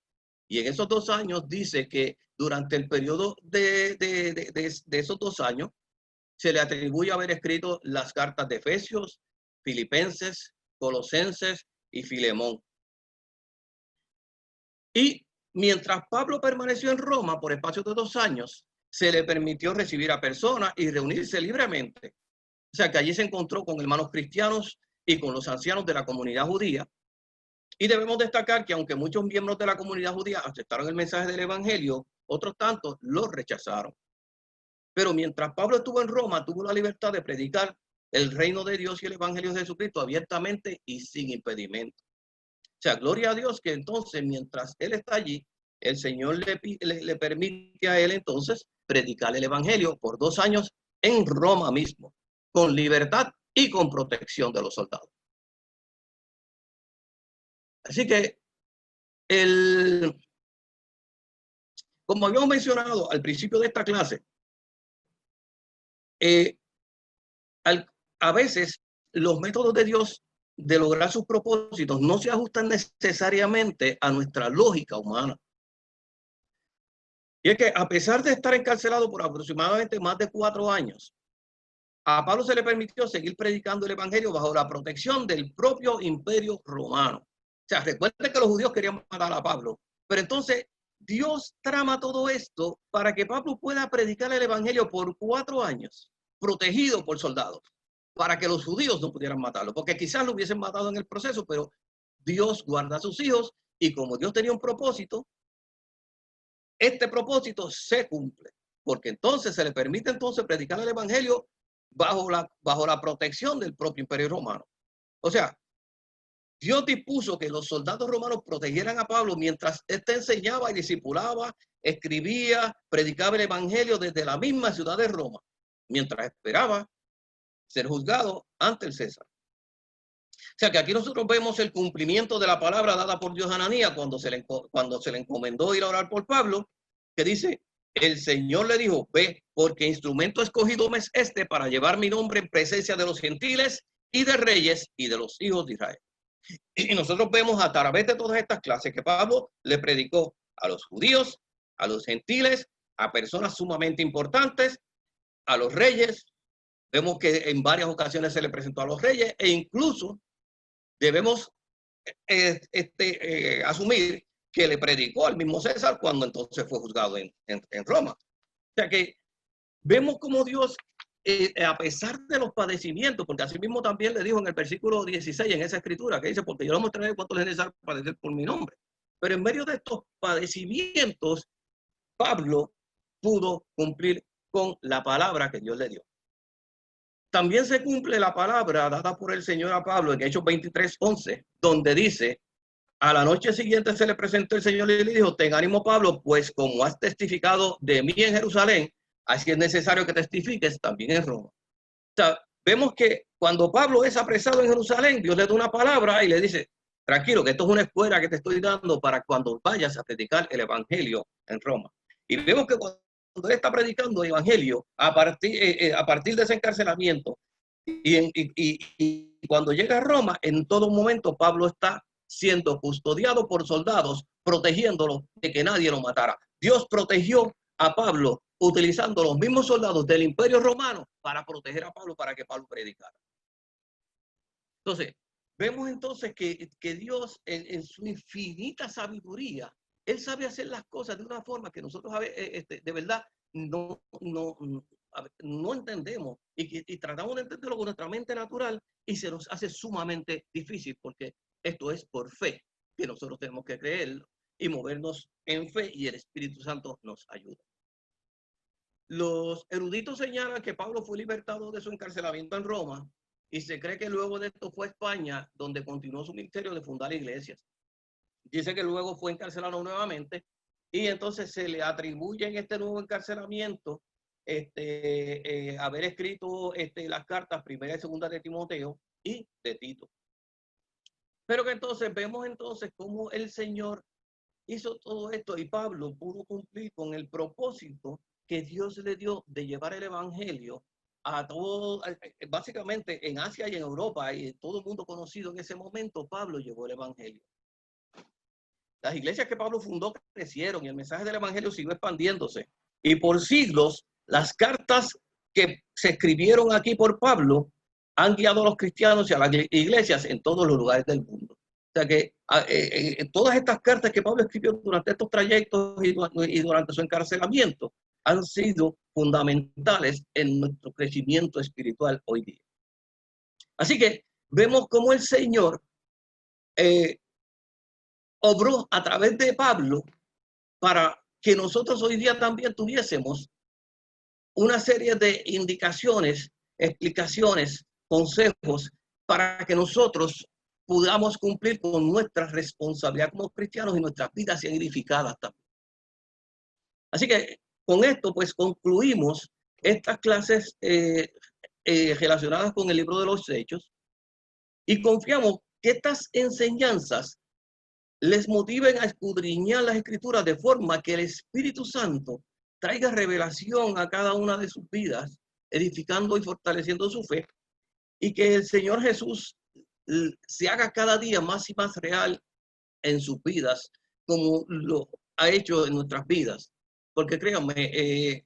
y en esos 2 años dice que durante el periodo de esos 2 años se le atribuye haber escrito las cartas de Efesios, Filipenses, Colosenses y Filemón. Y mientras Pablo permaneció en Roma por espacio de 2 años, se le permitió recibir a personas y reunirse libremente. O sea que allí se encontró con hermanos cristianos y con los ancianos de la comunidad judía. Y debemos destacar que aunque muchos miembros de la comunidad judía aceptaron el mensaje del evangelio, otros tantos lo rechazaron. Pero mientras Pablo estuvo en Roma, tuvo la libertad de predicar el reino de Dios y el evangelio de Jesucristo abiertamente y sin impedimento. O sea, gloria a Dios que entonces mientras él está allí, el Señor le permite a él entonces predicar el evangelio por 2 años en Roma mismo, con libertad y con protección de los soldados. Así que, como habíamos mencionado al principio de esta clase, a veces los métodos de Dios de lograr sus propósitos no se ajustan necesariamente a nuestra lógica humana. Y es que a pesar de estar encarcelado por aproximadamente más de 4 años, a Pablo se le permitió seguir predicando el evangelio bajo la protección del propio imperio romano. O sea, recuerden que los judíos querían matar a Pablo, pero entonces Dios trama todo esto para que Pablo pueda predicar el evangelio por 4 años, protegido por soldados. para que los judíos no pudieran matarlo, porque quizás lo hubiesen matado en el proceso, pero Dios guarda a sus hijos y como Dios tenía un propósito, este propósito se cumple, porque entonces se le permite entonces predicar el evangelio bajo la protección del propio imperio romano. O sea, Dios dispuso que los soldados romanos protegieran a Pablo mientras éste enseñaba y discipulaba, escribía, predicaba el evangelio desde la misma ciudad de Roma, mientras esperaba ser juzgado ante el César. O sea que aquí nosotros vemos el cumplimiento de la palabra dada por Dios a Ananías cuando se le encomendó ir a orar por Pablo, que dice, el Señor le dijo, ve, porque instrumento escogido me es este para llevar mi nombre en presencia de los gentiles y de reyes y de los hijos de Israel. Y nosotros vemos a través de todas estas clases que Pablo le predicó a los judíos, a los gentiles, a personas sumamente importantes, a los reyes. Vemos que en varias ocasiones se le presentó a los reyes e incluso debemos asumir que le predicó al mismo César cuando entonces fue juzgado en Roma. O sea que vemos como Dios, a pesar de los padecimientos, porque así mismo también le dijo en el versículo 16 en esa escritura, que dice, porque yo le mostraré cuánto les es necesario padecer por mi nombre. Pero en medio de estos padecimientos, Pablo pudo cumplir con la palabra que Dios le dio. También se cumple la palabra dada por el Señor a Pablo en Hechos 23:11, donde dice, a la noche siguiente se le presentó el Señor y le dijo, ten ánimo Pablo, pues como has testificado de mí en Jerusalén, así es necesario que testifiques también en Roma. O sea, vemos que cuando Pablo es apresado en Jerusalén, Dios le da una palabra y le dice, tranquilo, que esto es una escuela que te estoy dando para cuando vayas a predicar el evangelio en Roma. Y vemos que cuando él está predicando el evangelio, a partir de ese encarcelamiento, y cuando llega a Roma, en todo momento Pablo está siendo custodiado por soldados, protegiéndolo de que nadie lo matara. Dios protegió a Pablo utilizando los mismos soldados del Imperio Romano para proteger a Pablo, para que Pablo predicara. Entonces, vemos entonces que Dios en su infinita sabiduría, Él sabe hacer las cosas de una forma que nosotros de verdad no entendemos y tratamos de entenderlo con nuestra mente natural y se nos hace sumamente difícil porque esto es por fe que nosotros tenemos que creer y movernos en fe y el Espíritu Santo nos ayuda. Los eruditos señalan que Pablo fue libertado de su encarcelamiento en Roma y se cree que luego de esto fue a España donde continuó su ministerio de fundar iglesias. Dice que luego fue encarcelado nuevamente y entonces se le atribuye en este nuevo encarcelamiento haber escrito las cartas primera y segunda de Timoteo y de Tito. Pero que entonces vemos entonces cómo el Señor hizo todo esto y Pablo pudo cumplir con el propósito que Dios le dio de llevar el evangelio a todo, básicamente en Asia y en Europa y todo el mundo conocido en ese momento. Pablo llevó el evangelio. Las iglesias que Pablo fundó crecieron y el mensaje del evangelio siguió expandiéndose. Y por siglos, las cartas que se escribieron aquí por Pablo han guiado a los cristianos y a las iglesias en todos los lugares del mundo. O sea que todas estas cartas que Pablo escribió durante estos trayectos y durante su encarcelamiento han sido fundamentales en nuestro crecimiento espiritual hoy día. Así que vemos cómo el Señor obró a través de Pablo para que nosotros hoy día también tuviésemos una serie de indicaciones, explicaciones, consejos para que nosotros podamos cumplir con nuestra responsabilidad como cristianos y nuestras vidas sean edificadas también. Así que con esto pues concluimos estas clases relacionadas con el libro de los Hechos y confiamos que estas enseñanzas les motiven a escudriñar las escrituras de forma que el Espíritu Santo traiga revelación a cada una de sus vidas, edificando y fortaleciendo su fe, y que el Señor Jesús se haga cada día más y más real en sus vidas, como lo ha hecho en nuestras vidas. Porque créanme,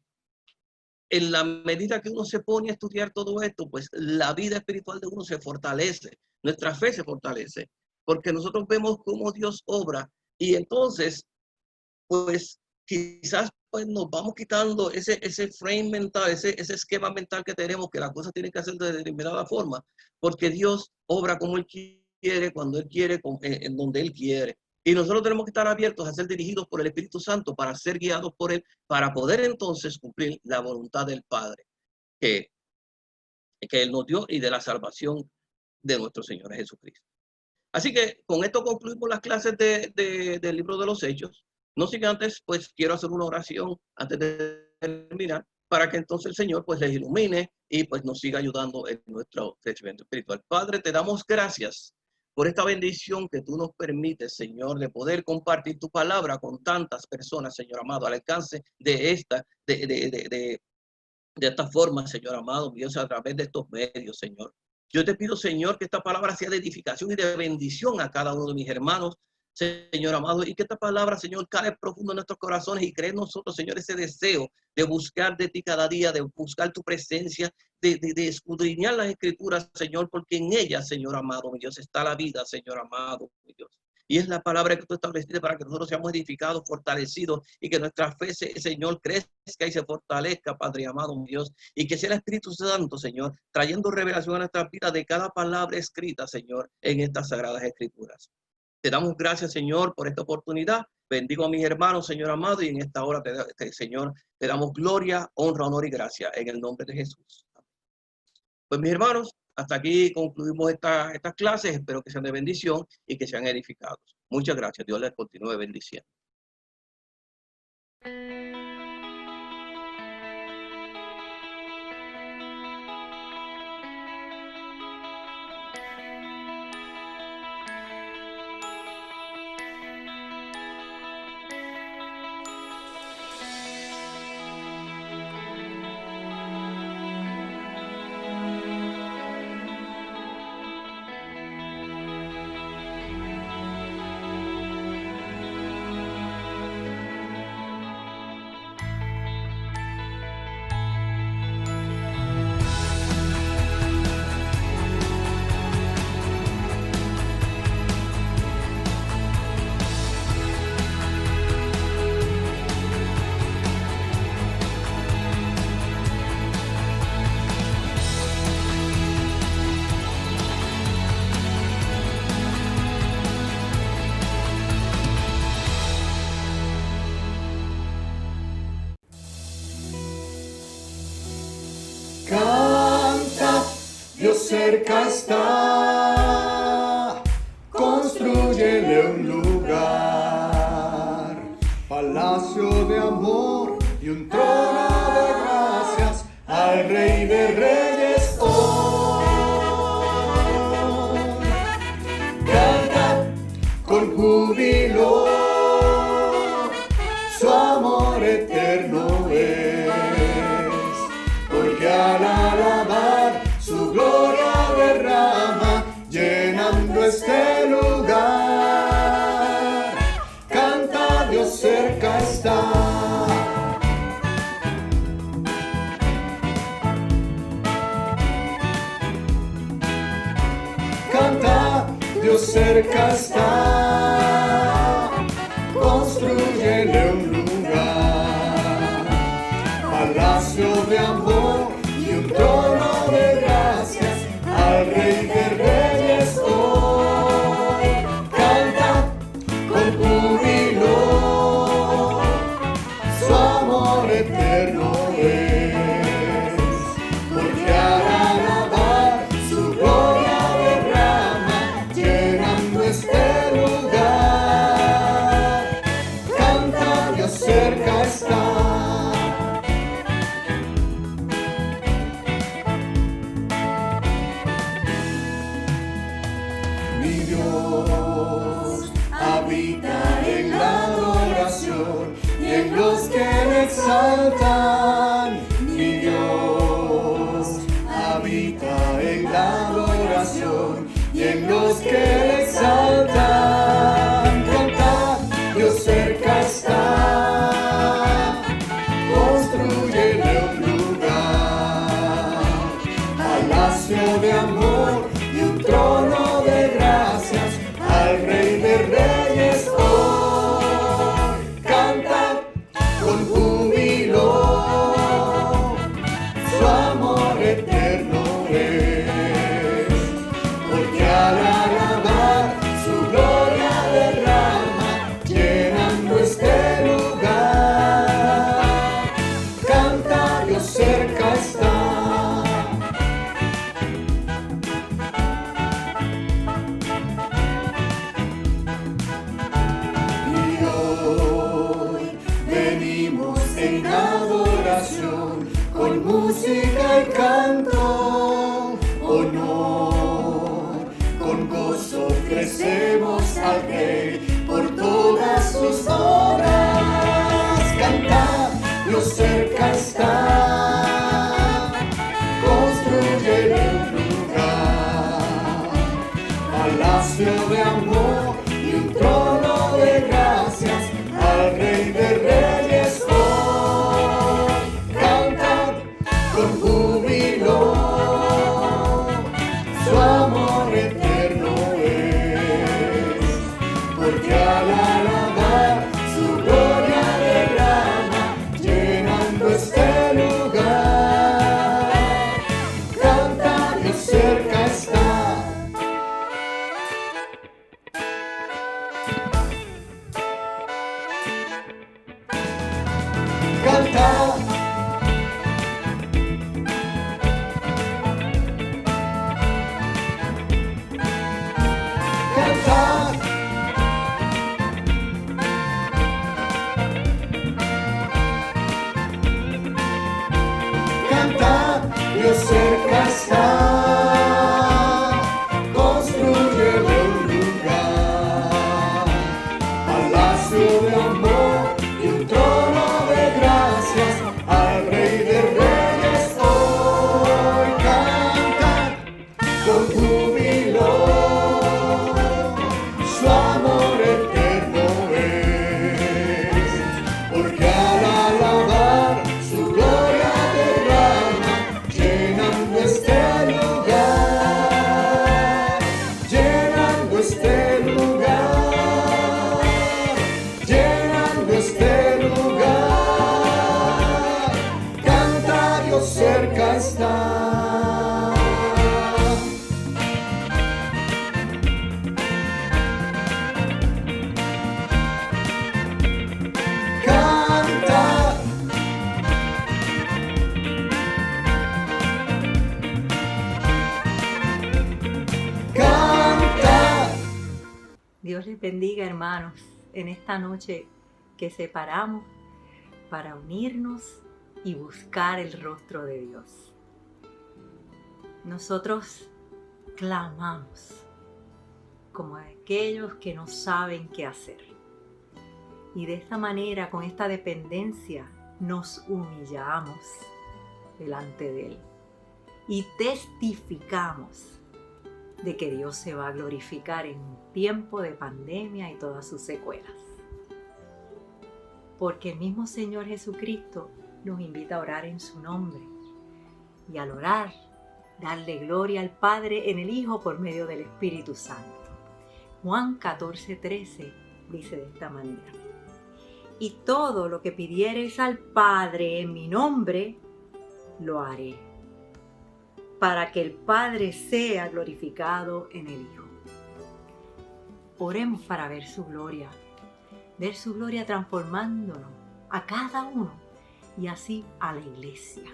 en la medida que uno se pone a estudiar todo esto, pues la vida espiritual de uno se fortalece, nuestra fe se fortalece, porque nosotros vemos cómo Dios obra y entonces, pues quizás pues nos vamos quitando ese frame mental, ese esquema mental que tenemos, que las cosas tienen que hacer de determinada forma, porque Dios obra como Él quiere, cuando Él quiere, en donde Él quiere. Y nosotros tenemos que estar abiertos a ser dirigidos por el Espíritu Santo, para ser guiados por Él, para poder entonces cumplir la voluntad del Padre que Él nos dio y de la salvación de nuestro Señor Jesucristo. Así que con esto concluimos las clases del libro de los Hechos. No sin antes, pues quiero hacer una oración antes de terminar, para que entonces el Señor pues les ilumine y pues nos siga ayudando en nuestro crecimiento espiritual. Padre, te damos gracias por esta bendición que tú nos permites, Señor, de poder compartir tu palabra con tantas personas, Señor amado, al alcance de esta forma, Señor amado, Dios, a través de estos medios, Señor. Yo te pido, Señor, que esta palabra sea de edificación y de bendición a cada uno de mis hermanos, Señor amado, y que esta palabra, Señor, cale profundo en nuestros corazones y cree en nosotros, Señor, ese deseo de buscar de ti cada día, de buscar tu presencia, de escudriñar las Escrituras, Señor, porque en ellas, Señor amado, mi Dios, está la vida, Señor amado, mi Dios. Y es la palabra que tú estableciste para que nosotros seamos edificados, fortalecidos, y que nuestra fe, Señor, crezca y se fortalezca, Padre amado, mi Dios. Y que sea el Espíritu Santo, Señor, trayendo revelación a nuestra vida de cada palabra escrita, Señor, en estas sagradas Escrituras. Te damos gracias, Señor, por esta oportunidad. Bendigo a mis hermanos, Señor amado, y en esta hora, Señor, te damos gloria, honra, honor y gracia en el nombre de Jesús. Pues mis hermanos, hasta aquí concluimos estas clases. Espero que sean de bendición y que sean edificados. Muchas gracias. Dios les continúe bendiciendo. Canta, Dios cerca está, construyele un lugar, palacio de amor y un trono de gracias al Rey de Reyes hoy. Canta con júbilo, su amor eterno es. Que al alabar su gloria derrama, llenando este lugar. Canta, Dios cerca está. Canta, Dios cerca está. Construyele un lugar, palacio de amor y un trono de gracias al Rey de Reyes hoy. Canta con júbilo, su amor eterno es, porque al alabar su gloria derrama, llenando este lugar. Canta, Dios cerca está. Exaltan, mi Dios habita en la adoración y en los que le exaltan. Cantad, Dios cerca está, construyele un lugar, palacio de amor y un trono de gracias al Rey de Reyes hoy. Cantad con bendecemos al Rey por todas sus obras. Cantad, Dios cerca está, construye el lugar, palacio de amor y un trono de gracias al Rey de Reyes hoy. Cantad con júbilo, su amor eterno es, porque al alabar su gloria derrama, llenando este lugar. Canta, Dios cerca está. Canta, canta, Dios cerca está, construye un lugar, palacio de amor y un trono de gracias al Rey de Reyes hoy. Canta con júbilo, su amor eterno es, porque al alabar su gloria derrama, llenando este lugar, llenando este lugar, llenando este lugar. Canta, Dios cerca está. Canta, canta. Dios les bendiga, hermanos, en esta noche que separamos para unirnos y buscar el rostro de Dios. Nosotros clamamos como aquellos que no saben qué hacer. Y de esta manera, con esta dependencia, nos humillamos delante de Él y testificamos de que Dios se va a glorificar en un tiempo de pandemia y todas sus secuelas. Porque el mismo Señor Jesucristo nos invita a orar en su nombre y al orar, darle gloria al Padre en el Hijo por medio del Espíritu Santo. Juan 14:13 dice de esta manera: y todo lo que pidiereis al Padre en mi nombre, lo haré, para que el Padre sea glorificado en el Hijo. Oremos para ver su gloria transformándonos a cada uno y así a la iglesia.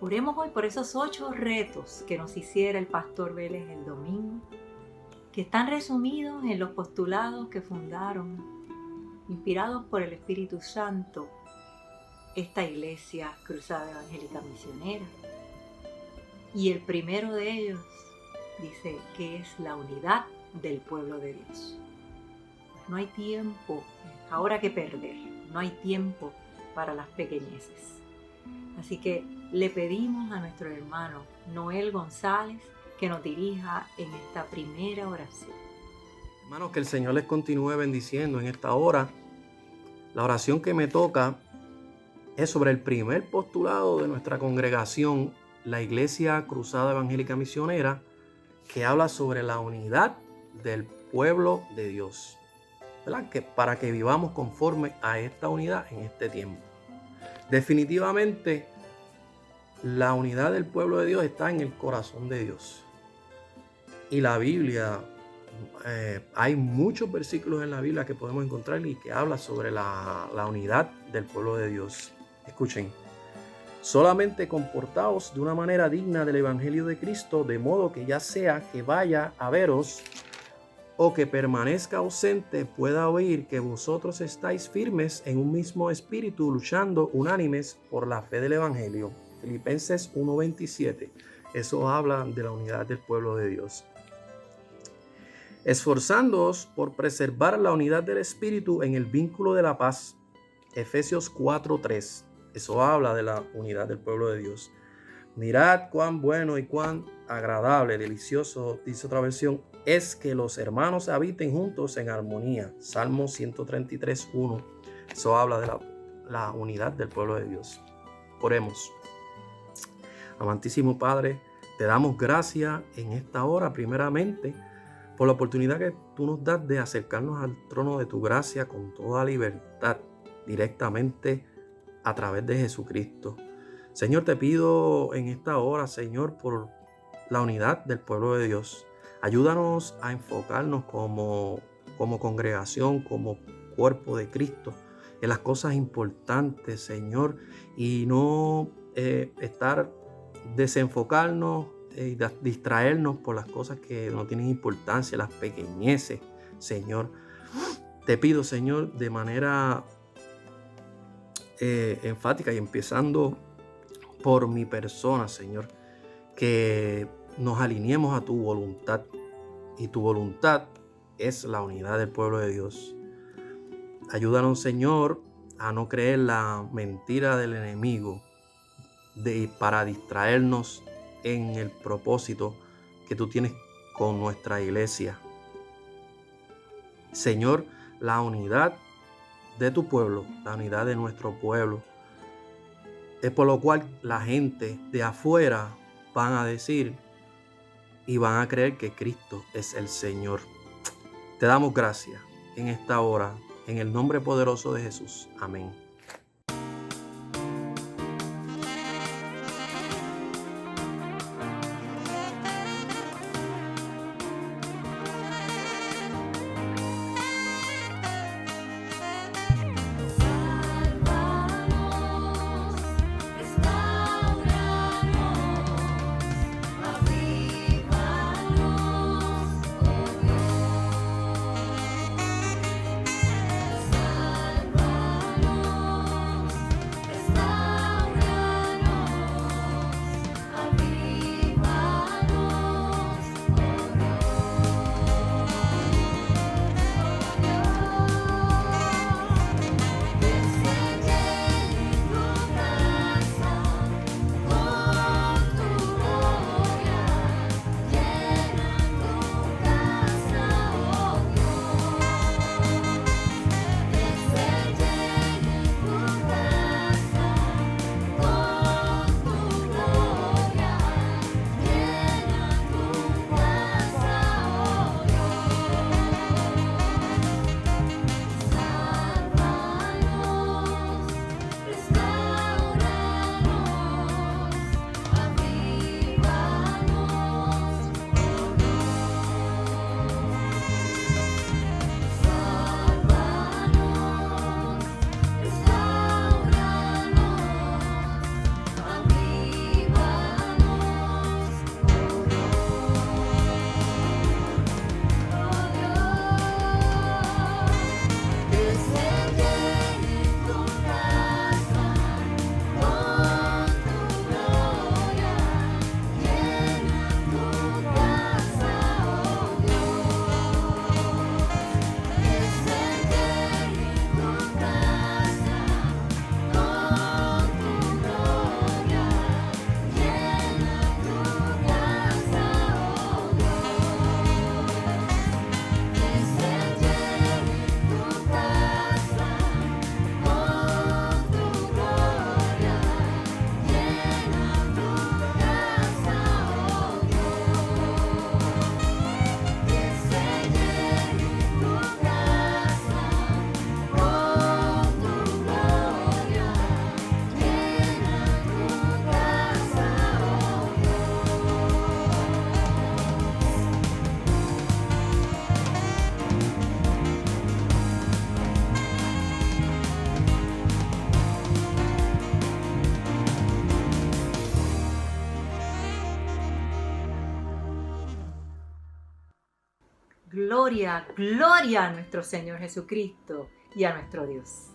Oremos hoy por esos 8 retos que nos hiciera el pastor Vélez el domingo, que están resumidos en los postulados que fundaron, inspirados por el Espíritu Santo, esta iglesia Cruzada Evangélica Misionera. Y el primero de ellos dice que es la unidad del pueblo de Dios. No hay tiempo ahora que perder, no hay tiempo para las pequeñeces. Así que le pedimos a nuestro hermano Noel González que nos dirija en esta primera oración. Hermanos, que el Señor les continúe bendiciendo en esta hora. La oración que me toca es sobre el primer postulado de nuestra congregación, la Iglesia Cruzada Evangélica Misionera, que habla sobre la unidad del pueblo de Dios, ¿verdad? Que para que vivamos conforme a esta unidad en este tiempo. Definitivamente, la unidad del pueblo de Dios está en el corazón de Dios. Y la Biblia, hay muchos versículos en la Biblia que podemos encontrar y que habla sobre la unidad del pueblo de Dios. Escuchen: solamente comportaos de una manera digna del Evangelio de Cristo, de modo que ya sea que vaya a veros o que permanezca ausente, pueda oír que vosotros estáis firmes en un mismo espíritu, luchando unánimes por la fe del Evangelio. Filipenses 1:27. Eso habla de la unidad del pueblo de Dios. esforzándoos por preservar la unidad del Espíritu en el vínculo de la paz. Efesios 4:3. Eso habla de la unidad del pueblo de Dios. Mirad cuán bueno y cuán agradable, delicioso, dice otra versión, es que los hermanos habiten juntos en armonía. Salmo 133:1. Eso habla de la unidad del pueblo de Dios. Oremos. Amantísimo Padre, te damos gracias en esta hora, primeramente, por la oportunidad que tú nos das de acercarnos al trono de tu gracia con toda libertad, directamente a través de Jesucristo. Señor, te pido en esta hora, Señor, por la unidad del pueblo de Dios. Ayúdanos a enfocarnos como congregación, como cuerpo de Cristo, en las cosas importantes, Señor, y no desenfocarnos y distraernos por las cosas que no tienen importancia, las pequeñeces, Señor. Te pido, Señor, de manera enfática y empezando por mi persona, Señor, que nos alineemos a tu voluntad, y tu voluntad es la unidad del pueblo de Dios. Ayúdanos, Señor, a no creer la mentira del enemigo para distraernos en el propósito que tú tienes con nuestra iglesia. Señor, la unidad de tu pueblo, la unidad de nuestro pueblo, es por lo cual la gente de afuera van a decir y van a creer que Cristo es el Señor. Te damos gracias en esta hora, en el nombre poderoso de Jesús. Amén. Gloria, gloria a nuestro Señor Jesucristo y a nuestro Dios.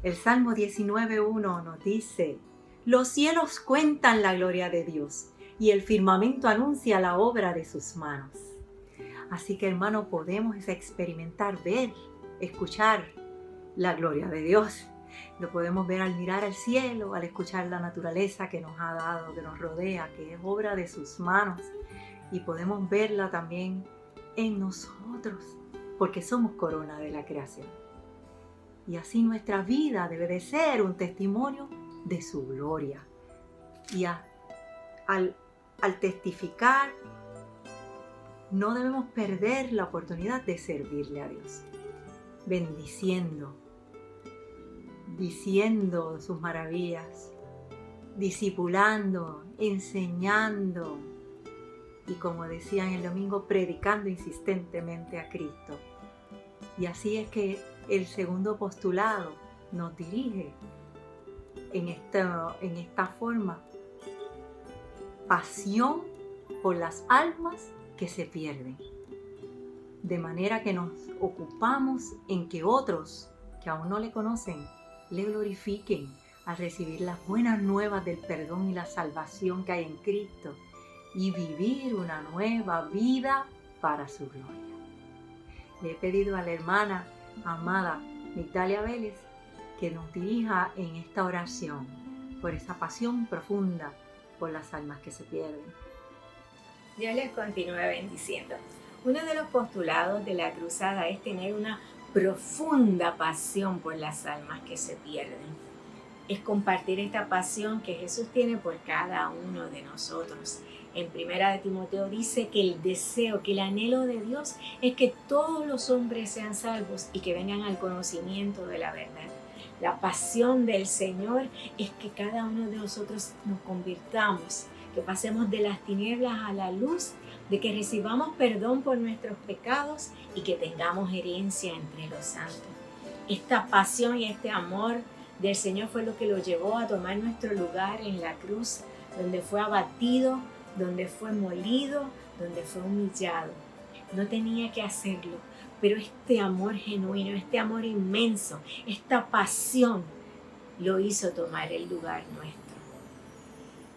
El Salmo 19:1 nos dice: los cielos cuentan la gloria de Dios y el firmamento anuncia la obra de sus manos. Así que, hermano, podemos experimentar, ver, escuchar la gloria de Dios. Lo podemos ver al mirar al cielo, al escuchar la naturaleza que nos ha dado, que nos rodea, que es obra de sus manos. Y podemos verla también en nosotros, porque somos corona de la creación. Y así nuestra vida debe de ser un testimonio de su gloria. Y al testificar, no debemos perder la oportunidad de servirle a Dios, bendiciendo, diciendo sus maravillas, discipulando, enseñando y, como decían el domingo, predicando insistentemente a Cristo. Y así es que el segundo postulado nos dirige en esta forma: pasión por las almas que se pierden, de manera que nos ocupamos en que otros que aún no le conocen le glorifiquen al recibir las buenas nuevas del perdón y la salvación que hay en Cristo y vivir una nueva vida para su gloria. Le he pedido a la hermana amada Migdalia Vélez que nos dirija en esta oración por esa pasión profunda por las almas que se pierden. Dios les continúe bendiciendo. Uno de los postulados de la cruzada es tener una profunda pasión por las almas que se pierden. Es compartir esta pasión que Jesús tiene por cada uno de nosotros. En 1 Timoteo dice que el deseo, que el anhelo de Dios es que todos los hombres sean salvos y que vengan al conocimiento de la verdad. La pasión del Señor es que cada uno de nosotros nos convirtamos, que pasemos de las tinieblas a la luz, de que recibamos perdón por nuestros pecados y que tengamos herencia entre los santos. Esta pasión y este amor del Señor fue lo que lo llevó a tomar nuestro lugar en la cruz, donde fue abatido, donde fue molido, donde fue humillado. No tenía que hacerlo, pero este amor genuino, este amor inmenso, esta pasión lo hizo tomar el lugar nuestro.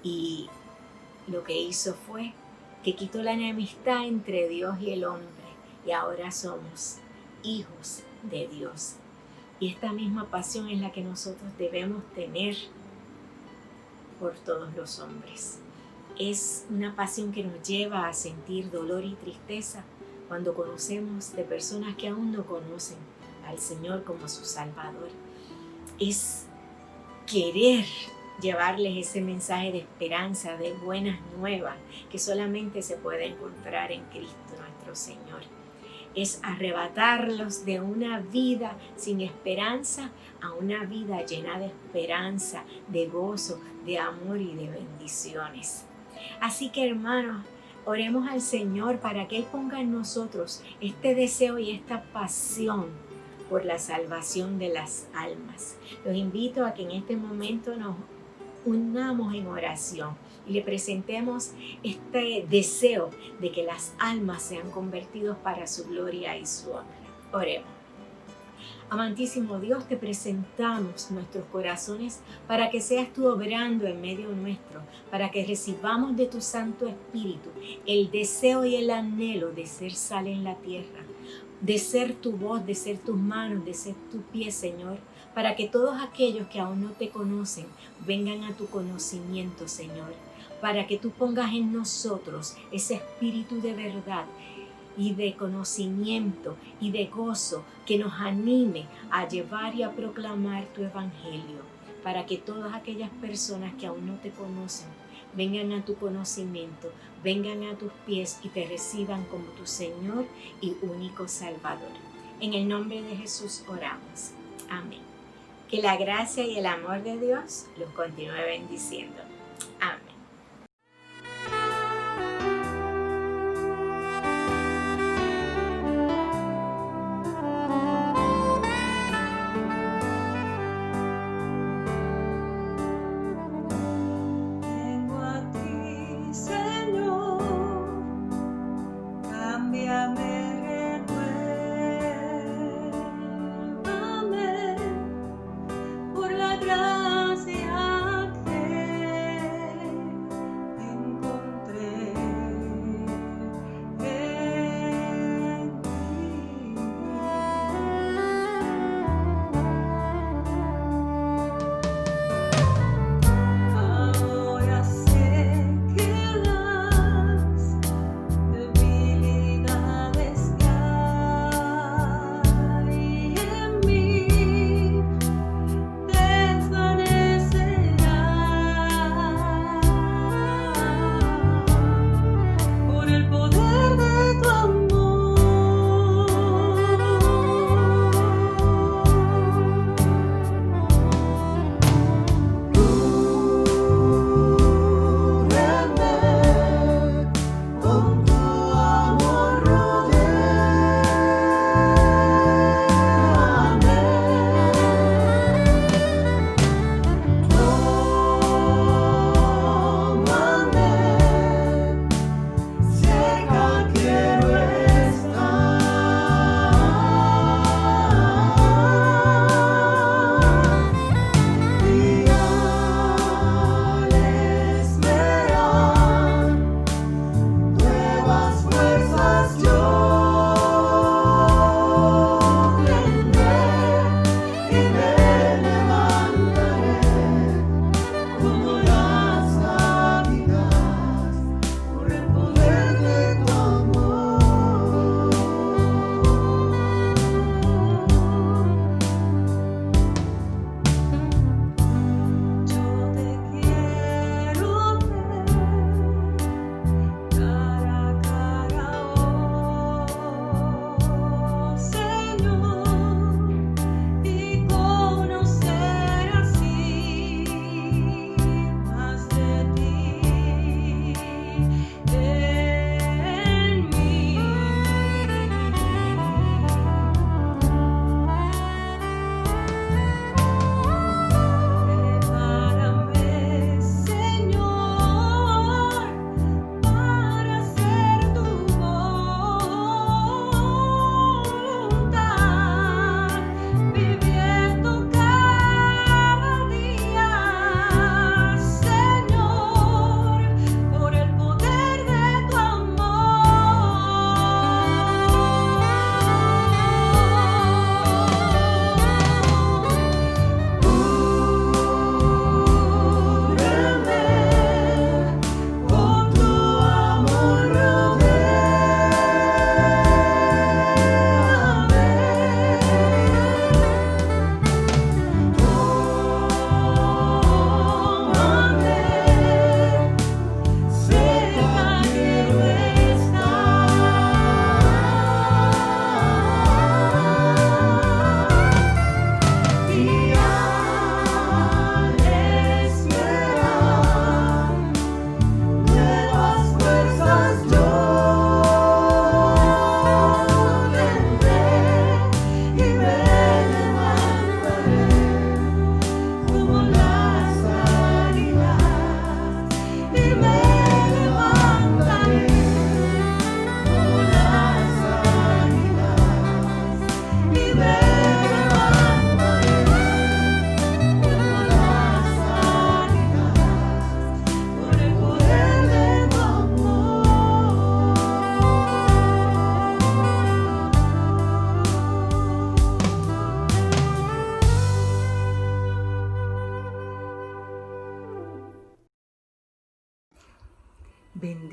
Y lo que hizo fue que quitó la enemistad entre Dios y el hombre, y ahora somos hijos de Dios. Y esta misma pasión es la que nosotros debemos tener por todos los hombres. Es una pasión que nos lleva a sentir dolor y tristeza cuando conocemos de personas que aún no conocen al Señor como su Salvador. Es querer llevarles ese mensaje de esperanza, de buenas nuevas, que solamente se puede encontrar en Cristo nuestro Señor. Es arrebatarlos de una vida sin esperanza a una vida llena de esperanza, de gozo, de amor y de bendiciones. Así que, hermanos, oremos al Señor para que Él ponga en nosotros este deseo y esta pasión por la salvación de las almas. Los invito a que en este momento nos unamos en oración y le presentemos este deseo de que las almas sean convertidas para su gloria y su honra. Oremos. Amantísimo Dios, te presentamos nuestros corazones para que seas tú obrando en medio nuestro, para que recibamos de tu Santo Espíritu el deseo y el anhelo de ser sal en la tierra, de ser tu voz, de ser tus manos, de ser tu pie, Señor, para que todos aquellos que aún no te conocen vengan a tu conocimiento, Señor, para que tú pongas en nosotros ese espíritu de verdad y de conocimiento y de gozo que nos anime a llevar y a proclamar tu evangelio, para que todas aquellas personas que aún no te conocen vengan a tu conocimiento, vengan a tus pies y te reciban como tu Señor y único Salvador. En el nombre de Jesús oramos. Amén. Que la gracia y el amor de Dios los continúe bendiciendo. Amén. Gracia que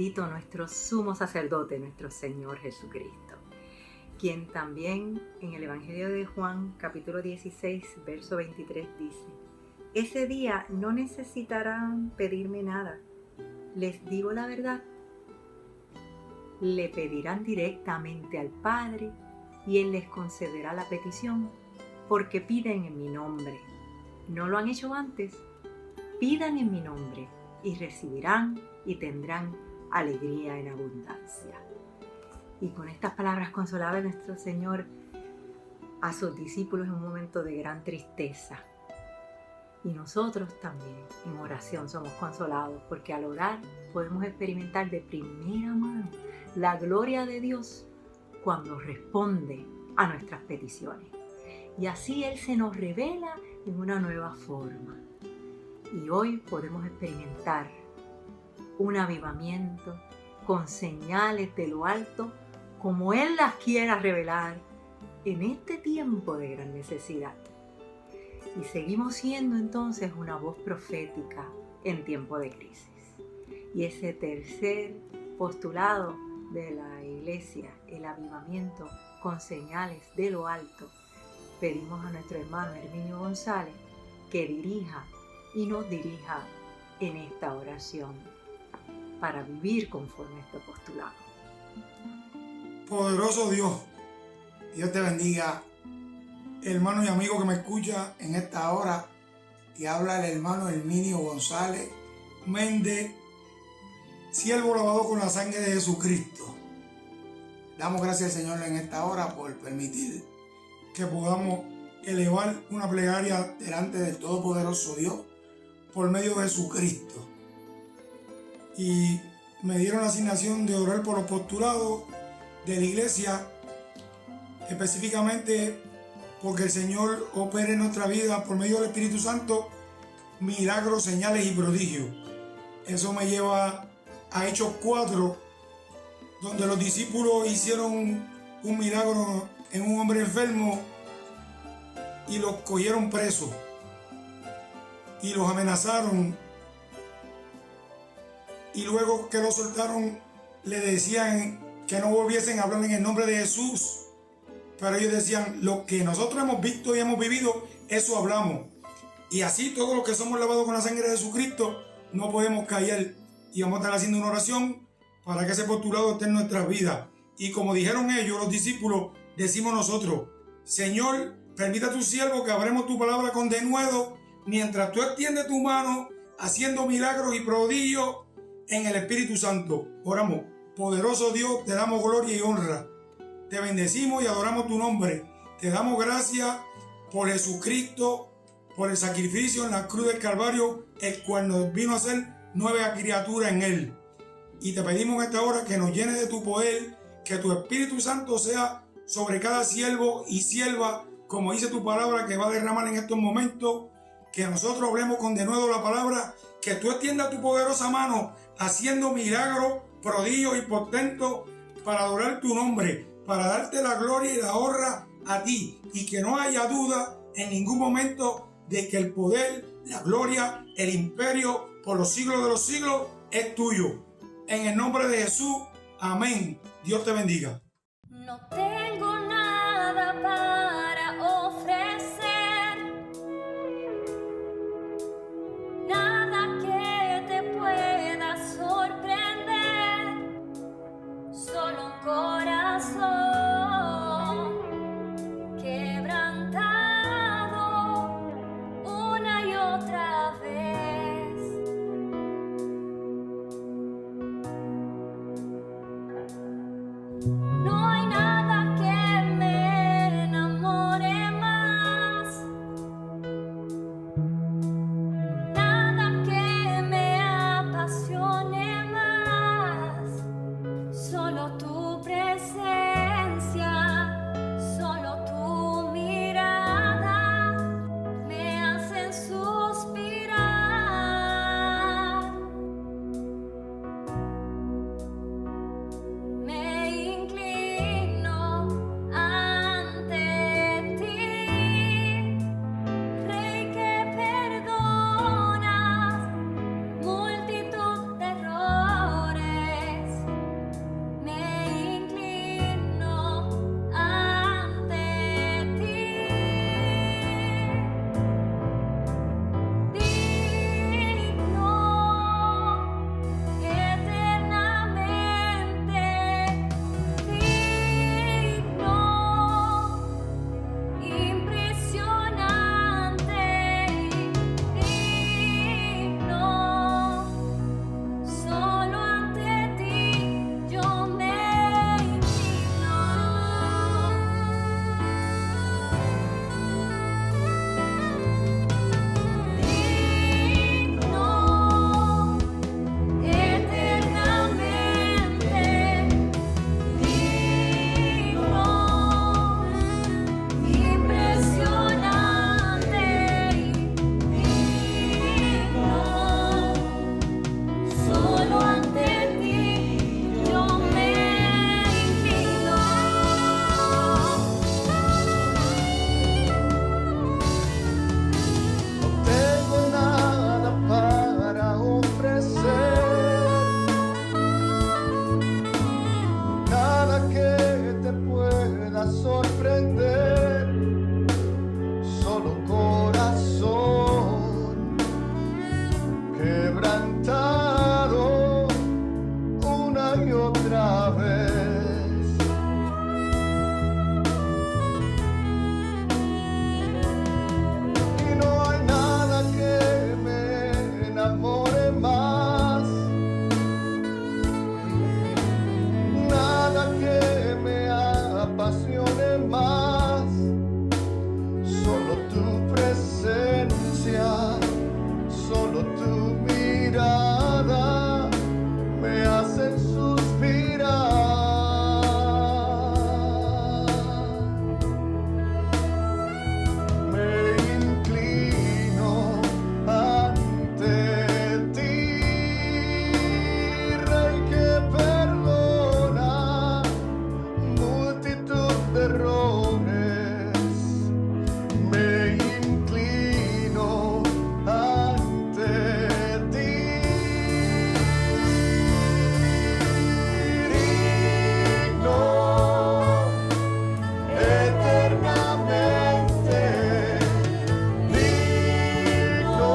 bendito nuestro sumo sacerdote, nuestro Señor Jesucristo, quien también en el Evangelio de Juan, capítulo 16, verso 23 dice: ese día no necesitarán pedirme nada. Les digo la verdad. Le pedirán directamente al Padre y Él les concederá la petición, porque piden en mi nombre. ¿No lo han hecho antes? Pidan en mi nombre y recibirán y tendrán alegría en abundancia. Y con estas palabras consolaba nuestro Señor a sus discípulos en un momento de gran tristeza. Y nosotros también en oración somos consolados, porque al orar podemos experimentar de primera mano la gloria de Dios cuando responde a nuestras peticiones. Y así Él se nos revela en una nueva forma. Y hoy podemos experimentar un avivamiento con señales de lo alto, como Él las quiera revelar en este tiempo de gran necesidad. Y seguimos siendo entonces una voz profética en tiempo de crisis. Y ese tercer postulado de la Iglesia, el avivamiento con señales de lo alto, pedimos a nuestro hermano Herminio González que dirija y nos dirija en esta oración para vivir conforme a este postulado. Poderoso Dios, Dios te bendiga, hermano y amigo que me escucha en esta hora. Te habla el hermano Herminio González Méndez, siervo lavado con la sangre de Jesucristo. Damos gracias al Señor en esta hora por permitir que podamos elevar una plegaria delante del Todopoderoso Dios por medio de Jesucristo. Y me dieron la asignación de orar por los postulados de la iglesia, específicamente porque el Señor opere en nuestra vida por medio del Espíritu Santo milagros, señales y prodigios. Eso me lleva a Hechos 4, donde los discípulos hicieron un milagro en un hombre enfermo y los cogieron presos y los amenazaron, y luego que los soltaron le decían que no volviesen a hablar en el nombre de Jesús, pero ellos decían: lo que nosotros hemos visto y hemos vivido, eso hablamos. Y así todos los que somos lavados con la sangre de Jesucristo no podemos callar, y vamos a estar haciendo una oración para que ese postulado esté en nuestras vidas. Y como dijeron ellos, los discípulos, decimos nosotros: Señor, permita a tu siervo que hablemos tu palabra con denuedo, mientras tú extiendes tu mano haciendo milagros y prodigios en el Espíritu Santo. Oramos. Poderoso Dios, te damos gloria y honra. Te bendecimos y adoramos tu nombre. Te damos gracias por Jesucristo, por el sacrificio en la cruz del Calvario, el cual nos vino a ser nueva criatura en Él. Y te pedimos en esta hora que nos llenes de tu poder, que tu Espíritu Santo sea sobre cada siervo y sierva, como dice tu palabra que va a derramar en estos momentos, que nosotros hablemos con denuedo la palabra, que tú extiendas tu poderosa mano haciendo milagros, prodigios y portentos para adorar tu nombre, para darte la gloria y la honra a ti, y que no haya duda en ningún momento de que el poder, la gloria, el imperio por los siglos de los siglos es tuyo. En el nombre de Jesús, amén. Dios te bendiga. No tengo nada para ofrecer, nada que te pueda sorprender, solo un corazón quebrantado una y otra vez. No hay nada que me enamore más, nada que me apasione más, solo tu presencia. sorprender, solo corazón quebrantado una y otra vez. Y no hay nada que me enamore más, nada que me apasione más, solo tu presencia, solo tu mirada me hacen suspirar. Me inclino ante ti, Rey que perdona multitud de errores. Me inclino ante ti, digno eternamente, digno,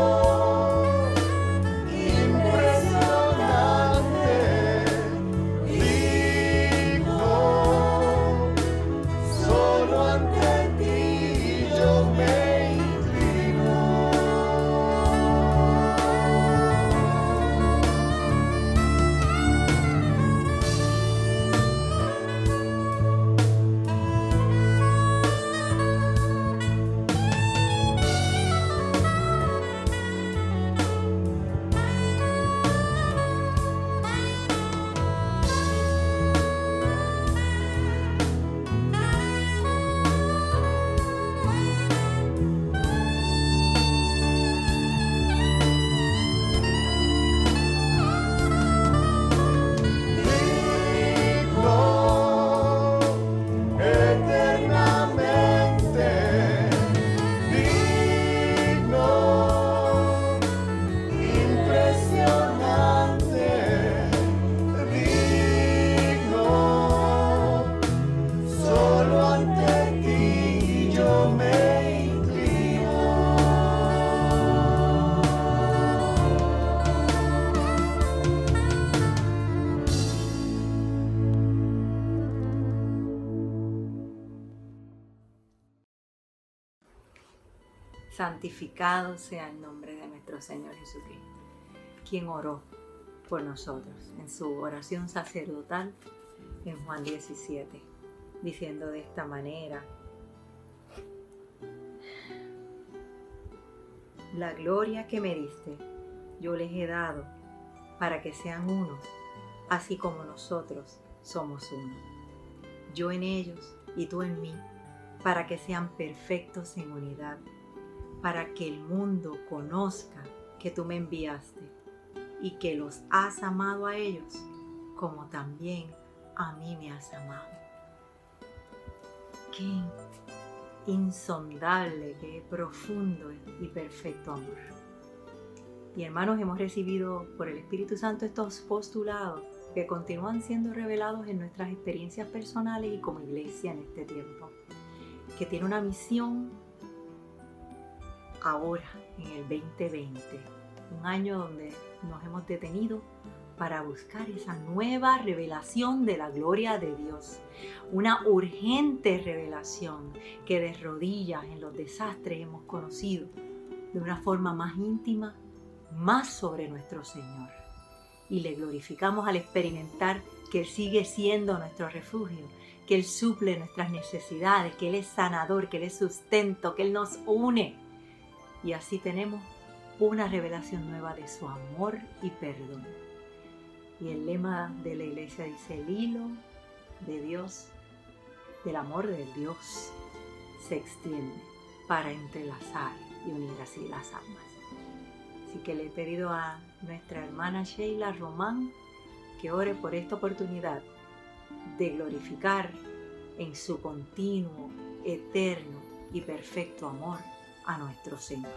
impresionante, digno, solo ante ti yo me inclino. Digno eternamente, digno, impresionante, digno, solo ante ti yo me inclino. Santificado sea el nombre de nuestro Señor Jesucristo, quien oró por nosotros en su oración sacerdotal en Juan 17, diciendo de esta manera: la gloria que me diste, yo les he dado para que sean uno, así como nosotros somos uno. Yo en ellos y tú en mí, para que sean perfectos en unidad, para que el mundo conozca que tú me enviaste y que los has amado a ellos como también a mí me has amado. Qué insondable, qué profundo y perfecto amor. Y hermanos, hemos recibido por el Espíritu Santo estos postulados que continúan siendo revelados en nuestras experiencias personales y como iglesia en este tiempo, que tiene una misión ahora, en el 2020, un año donde nos hemos detenido para buscar esa nueva revelación de la gloria de Dios, una urgente revelación que de rodillas en los desastres hemos conocido de una forma más íntima, más sobre nuestro Señor. Y le glorificamos al experimentar que Él sigue siendo nuestro refugio, que Él suple nuestras necesidades, que Él es sanador, que Él es sustento, que Él nos une. Y así tenemos una revelación nueva de su amor y perdón. Y el lema de la iglesia dice: el hilo de Dios, del amor de Dios, se extiende para entrelazar y unir así las almas. Así que le he pedido a nuestra hermana Sheila Román que ore por esta oportunidad de glorificar en su continuo, eterno y perfecto amor a nuestro Señor.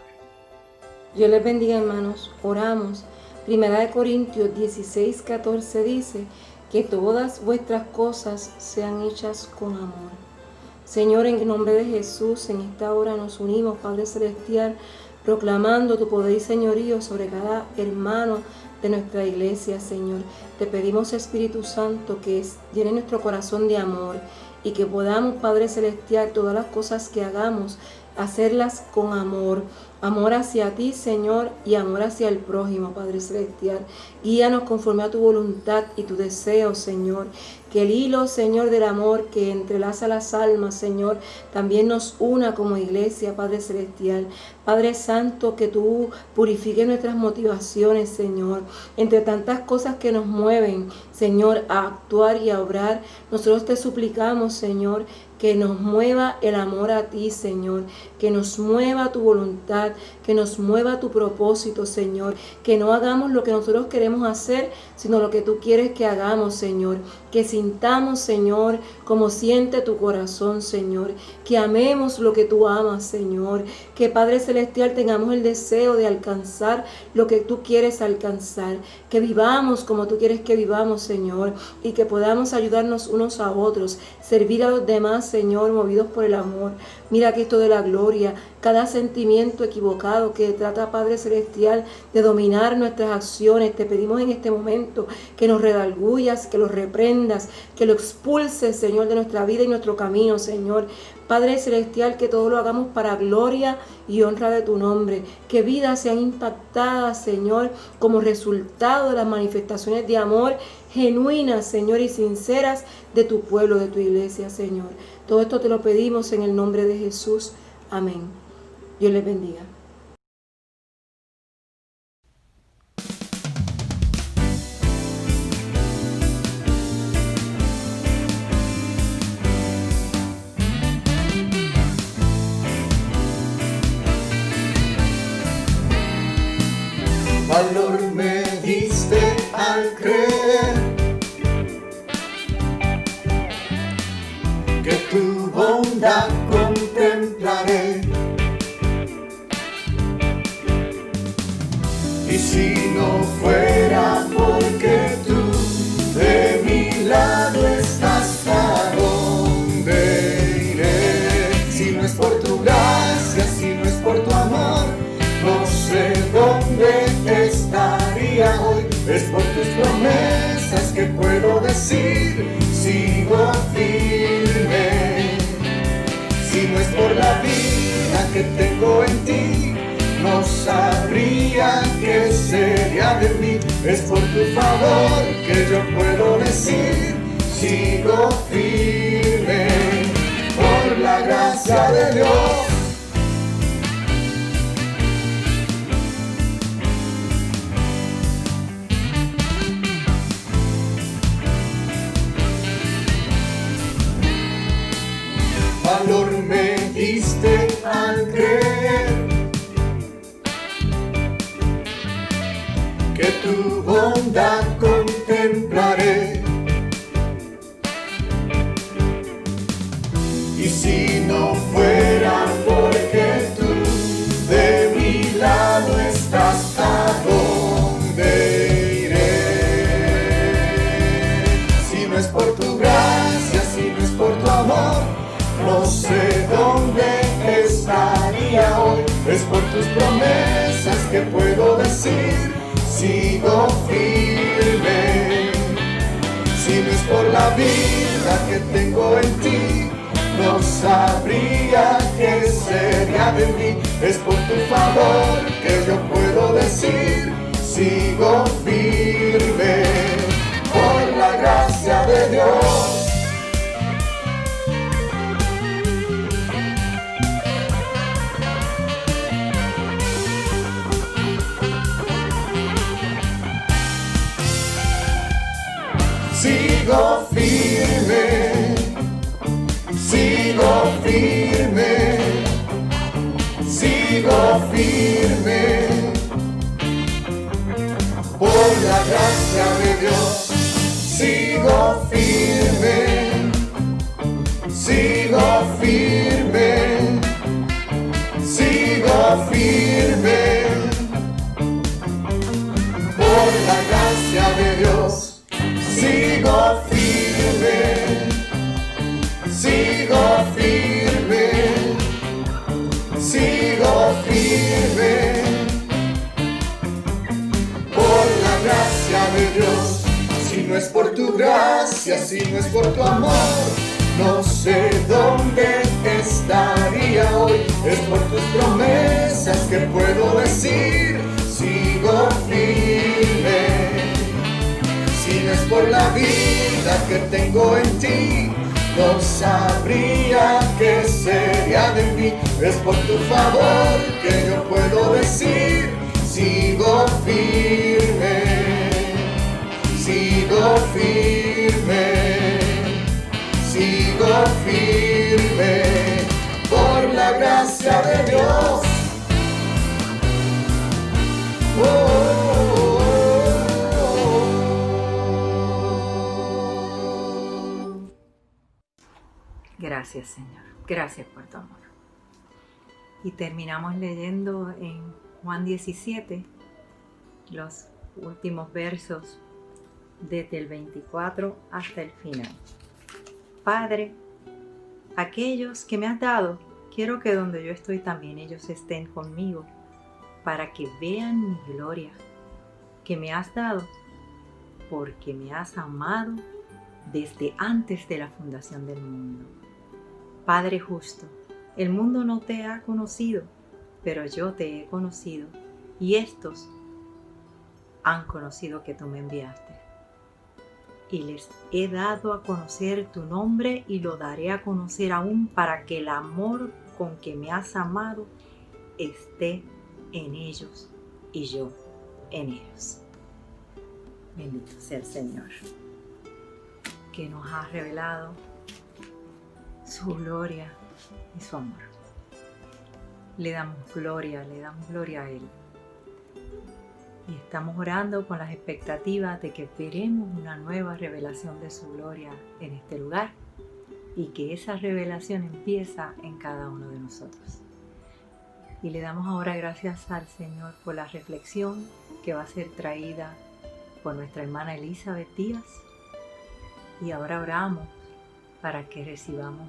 Dios les bendiga, hermanos. Oramos. 1 Corintios 16:14 dice que todas vuestras cosas sean hechas con amor. Señor, en el nombre de Jesús, en esta hora nos unimos, Padre Celestial, proclamando tu poder y señorío sobre cada hermano de nuestra iglesia, Señor. Te pedimos, Espíritu Santo, que llene nuestro corazón de amor y que podamos, Padre Celestial, todas las cosas que hagamos, hacerlas con amor. Amor hacia ti, Señor, y amor hacia el prójimo, Padre Celestial. Guíanos conforme a tu voluntad y tu deseo, Señor. Que el hilo, Señor, del amor que entrelaza las almas, Señor, también nos una como iglesia, Padre Celestial. Padre Santo, que tú purifiques nuestras motivaciones, Señor. Entre tantas cosas que nos mueven, Señor, a actuar y a obrar, nosotros te suplicamos, Señor, que nos mueva el amor a ti, Señor, que nos mueva tu voluntad, que nos mueva tu propósito, Señor, que no hagamos lo que nosotros queremos hacer, sino lo que tú quieres que hagamos, Señor, que sintamos, Señor, como siente tu corazón, Señor, que amemos lo que tú amas, Señor, que Padre Celestial tengamos el deseo de alcanzar lo que tú quieres alcanzar, que vivamos como tú quieres que vivamos, Señor, y que podamos ayudarnos unos a otros, servir a los demás, Señor, movidos por el amor. Mira que esto de la gloria, cada sentimiento equivocado que trata, Padre Celestial, de dominar nuestras acciones, te pedimos en este momento que nos redarguyas, que lo reprendas, que lo expulses, Señor, de nuestra vida y nuestro camino, Señor. Padre Celestial, que todo lo hagamos para gloria y honra de tu nombre. Que vidas sean impactadas, Señor, como resultado de las manifestaciones de amor genuinas, Señor, y sinceras de tu pueblo, de tu iglesia, Señor. Todo esto te lo pedimos en el nombre de Jesús. Amén. Dios les bendiga. Valor me diste al creer que tu bondad contemplaré. Y si no fuera porque tú de mi lado estás, ¿a dónde iré? Si no es por tu gracia, si no es por tu amor, no sé dónde estaría hoy. Es por tus promesas que puedo decir, sigo firme. Si no es por la vida que tengo en ti, no sabría qué sería de mí. Es por tu favor que yo puedo decir, sigo firme. Por la gracia de Dios. Valor me diste al creer que tu bondad contemplaré. Y si no fuera porque tú de mi lado estás, ¿a dónde iré? Si no es por tu gracia, si no es por tu amor, no sé dónde estaría hoy. Es por tus promesas que puedo decir, sigo firme. Si no es por la vida que tengo en ti, no sabría qué sería de mí. Es por tu favor que yo puedo decir, sigo firme. Por la gracia de Dios. Sigo firme, sigo firme, sigo firme, por la gracia de Dios. Sigo firme, sigo firme, sigo firme, por la gracia de Dios. Sigo firme, sigo sigo firme, sigo firme. Por la gracia de Dios, si no es por tu gracia, si no es por tu amor, no sé dónde estaría hoy. Es por tus promesas que puedo decir, sigo firme. Si no es por la vida que tengo en ti, no sabría qué sería de mí. Es por tu favor que yo puedo decir, sigo firme, sigo firme, sigo firme, por la gracia de Dios. Gracias, Señor. Gracias por tu amor. Y terminamos leyendo en Juan 17 los últimos versos desde el 24 hasta el final. Padre, aquellos que me has dado, quiero que donde yo estoy también ellos estén conmigo, para que vean mi gloria que me has dado, porque me has amado desde antes de la fundación del mundo. Padre justo, el mundo no te ha conocido, pero yo te he conocido, y estos han conocido que tú me enviaste. Y les he dado a conocer tu nombre y lo daré a conocer aún, para que el amor con que me has amado esté en ellos y yo en ellos. Bendito sea el Señor, que nos ha revelado su gloria y su amor. Le damos gloria a Él. Y estamos orando con las expectativas de que veremos una nueva revelación de su gloria en este lugar, y que esa revelación empieza en cada uno de nosotros. Y le damos ahora gracias al Señor por la reflexión que va a ser traída por nuestra hermana Elizabeth Díaz. Y ahora oramos para que recibamos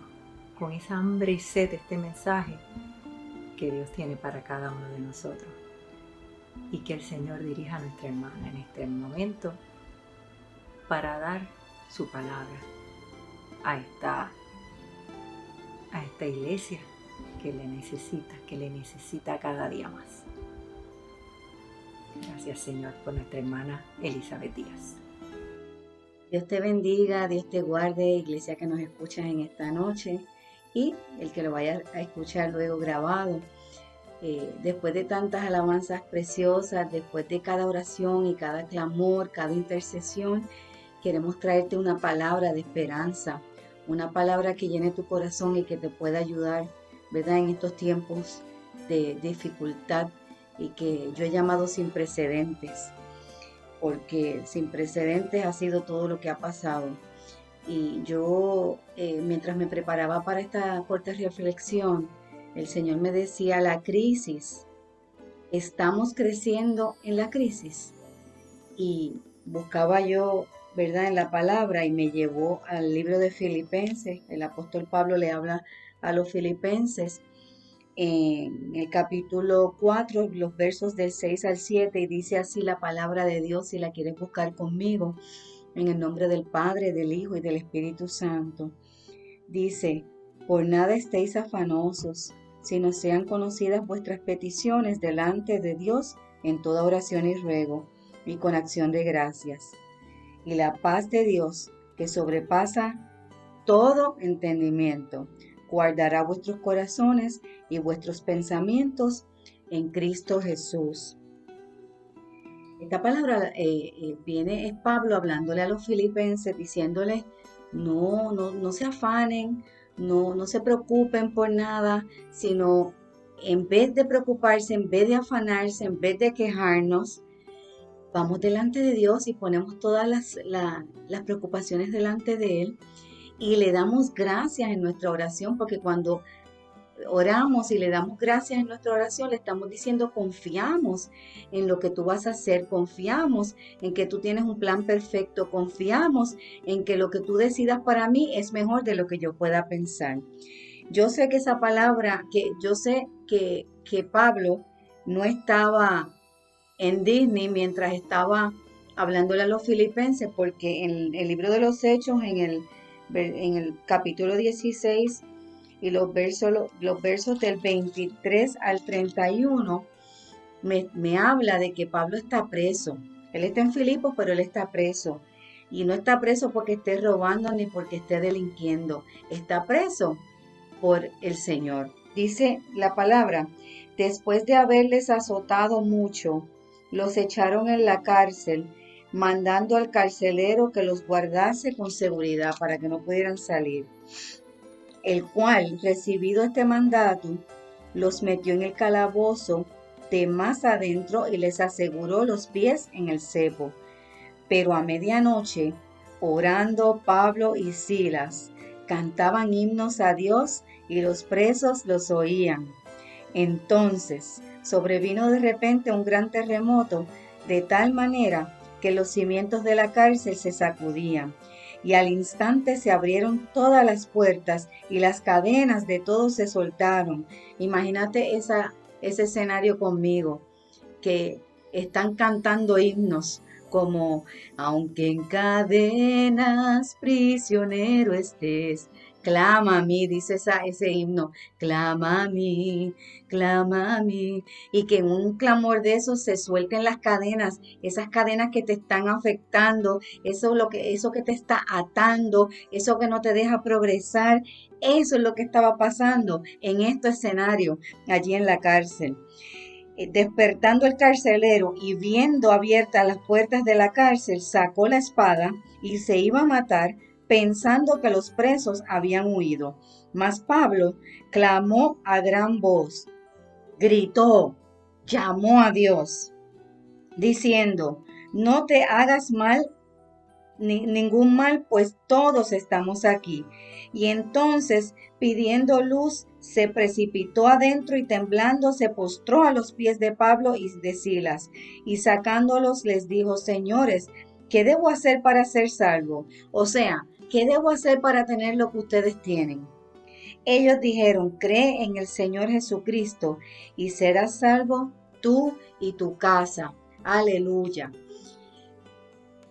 con esa hambre y sed este mensaje que Dios tiene para cada uno de nosotros. Y que el Señor dirija a nuestra hermana en este momento para dar su palabra a esta iglesia que le necesita cada día más. Gracias, Señor, por nuestra hermana Elizabeth Díaz. Dios te bendiga, Dios te guarde, iglesia que nos escucha en esta noche, y el que lo vaya a escuchar luego grabado. Después de tantas alabanzas preciosas, después de cada oración y cada clamor, cada intercesión, queremos traerte una palabra de esperanza, una palabra que llene tu corazón y que te pueda ayudar, ¿verdad?, en estos tiempos de dificultad, y que yo he llamado sin precedentes, porque sin precedentes ha sido todo lo que ha pasado. Y yo, mientras me preparaba para esta corta reflexión, el Señor me decía, la crisis, estamos creciendo en la crisis. Y buscaba yo, ¿verdad?, en la palabra, y me llevó al libro de Filipenses. El apóstol Pablo le habla a los filipenses en el capítulo 4, los versos del 6 al 7, y dice así la palabra de Dios, si la quieres buscar conmigo, en el nombre del Padre, del Hijo y del Espíritu Santo. Dice, por nada estéis afanosos, sino sean conocidas vuestras peticiones delante de Dios en toda oración y ruego, y con acción de gracias. Y la paz de Dios, que sobrepasa todo entendimiento, guardará vuestros corazones y vuestros pensamientos en Cristo Jesús. Esta palabra es Pablo hablándole a los filipenses, diciéndoles, no se afanen, no se preocupen por nada, sino en vez de preocuparse, en vez de afanarse, en vez de quejarnos, vamos delante de Dios y ponemos todas las preocupaciones delante de Él, y le damos gracias en nuestra oración, porque cuando oramos y le damos gracias en nuestra oración, le estamos diciendo confiamos en lo que tú vas a hacer, confiamos en que tú tienes un plan perfecto, confiamos en que lo que tú decidas para mí es mejor de lo que yo pueda pensar. Yo sé que esa palabra, yo sé que Pablo no estaba en Disney mientras estaba hablándole a los filipenses, porque en el libro de los Hechos, en el capítulo 16 y los versos del 23 al 31, me habla de que Pablo está preso. Él está en Filipos, pero él está preso. Y no está preso porque esté robando ni porque esté delinquiendo. Está preso por el Señor. Dice la palabra, después de haberles azotado mucho, los echaron en la cárcel, mandando al carcelero que los guardase con seguridad para que no pudieran salir. El cual, recibido este mandato, los metió en el calabozo de más adentro y les aseguró los pies en el cepo. Pero a medianoche, orando Pablo y Silas, cantaban himnos a Dios y los presos los oían. Entonces sobrevino de repente un gran terremoto, de tal manera que los cimientos de la cárcel se sacudían, y al instante se abrieron todas las puertas y las cadenas de todos se soltaron. Imagínate ese escenario conmigo, que están cantando himnos como aunque en cadenas prisionero estés, clama a mí, dice ese himno, clama a mí, y que en un clamor de esos se suelten las cadenas, esas cadenas que te están afectando, eso que te está atando, eso que no te deja progresar. Eso es lo que estaba pasando en este escenario allí en la cárcel. Despertando el carcelero y viendo abiertas las puertas de la cárcel, sacó la espada y se iba a matar, pensando que los presos habían huido. Mas Pablo clamó a gran voz, gritó, llamó a Dios, diciendo, no te hagas ningún mal, pues todos estamos aquí. Y entonces, pidiendo luz, se precipitó adentro y temblando se postró a los pies de Pablo y de Silas, y sacándolos les dijo, señores, ¿qué debo hacer para ser salvo? O sea, ¿qué debo hacer para tener lo que ustedes tienen? Ellos dijeron, cree en el Señor Jesucristo y serás salvo tú y tu casa. Aleluya.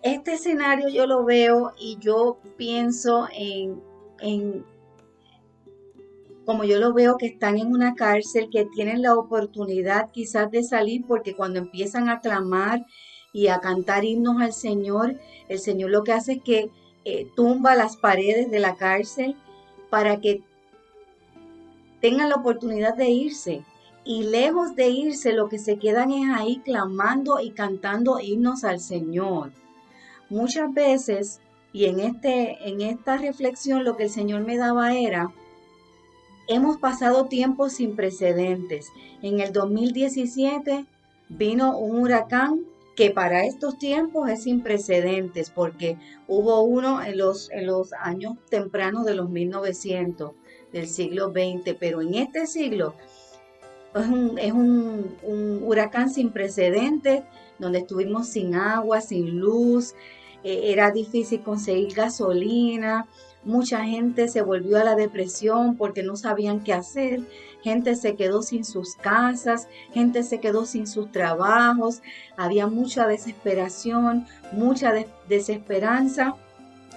Este escenario yo lo veo y yo pienso como yo lo veo, que están en una cárcel, que tienen la oportunidad quizás de salir, porque cuando empiezan a clamar y a cantar himnos al Señor, el Señor lo que hace es que tumba las paredes de la cárcel para que tengan la oportunidad de irse. Y lejos de irse, lo que se quedan es ahí clamando y cantando himnos al Señor. Muchas veces, y en esta reflexión lo que el Señor me daba era, hemos pasado tiempos sin precedentes. En el 2017 vino un huracán que para estos tiempos es sin precedentes, porque hubo uno en los años tempranos de los 1900, del siglo XX, pero en este siglo es un huracán sin precedentes, donde estuvimos sin agua, sin luz, era difícil conseguir gasolina. Mucha gente se volvió a la depresión porque no sabían qué hacer. Gente se quedó sin sus casas, gente se quedó sin sus trabajos. Había mucha desesperación, mucha desesperanza,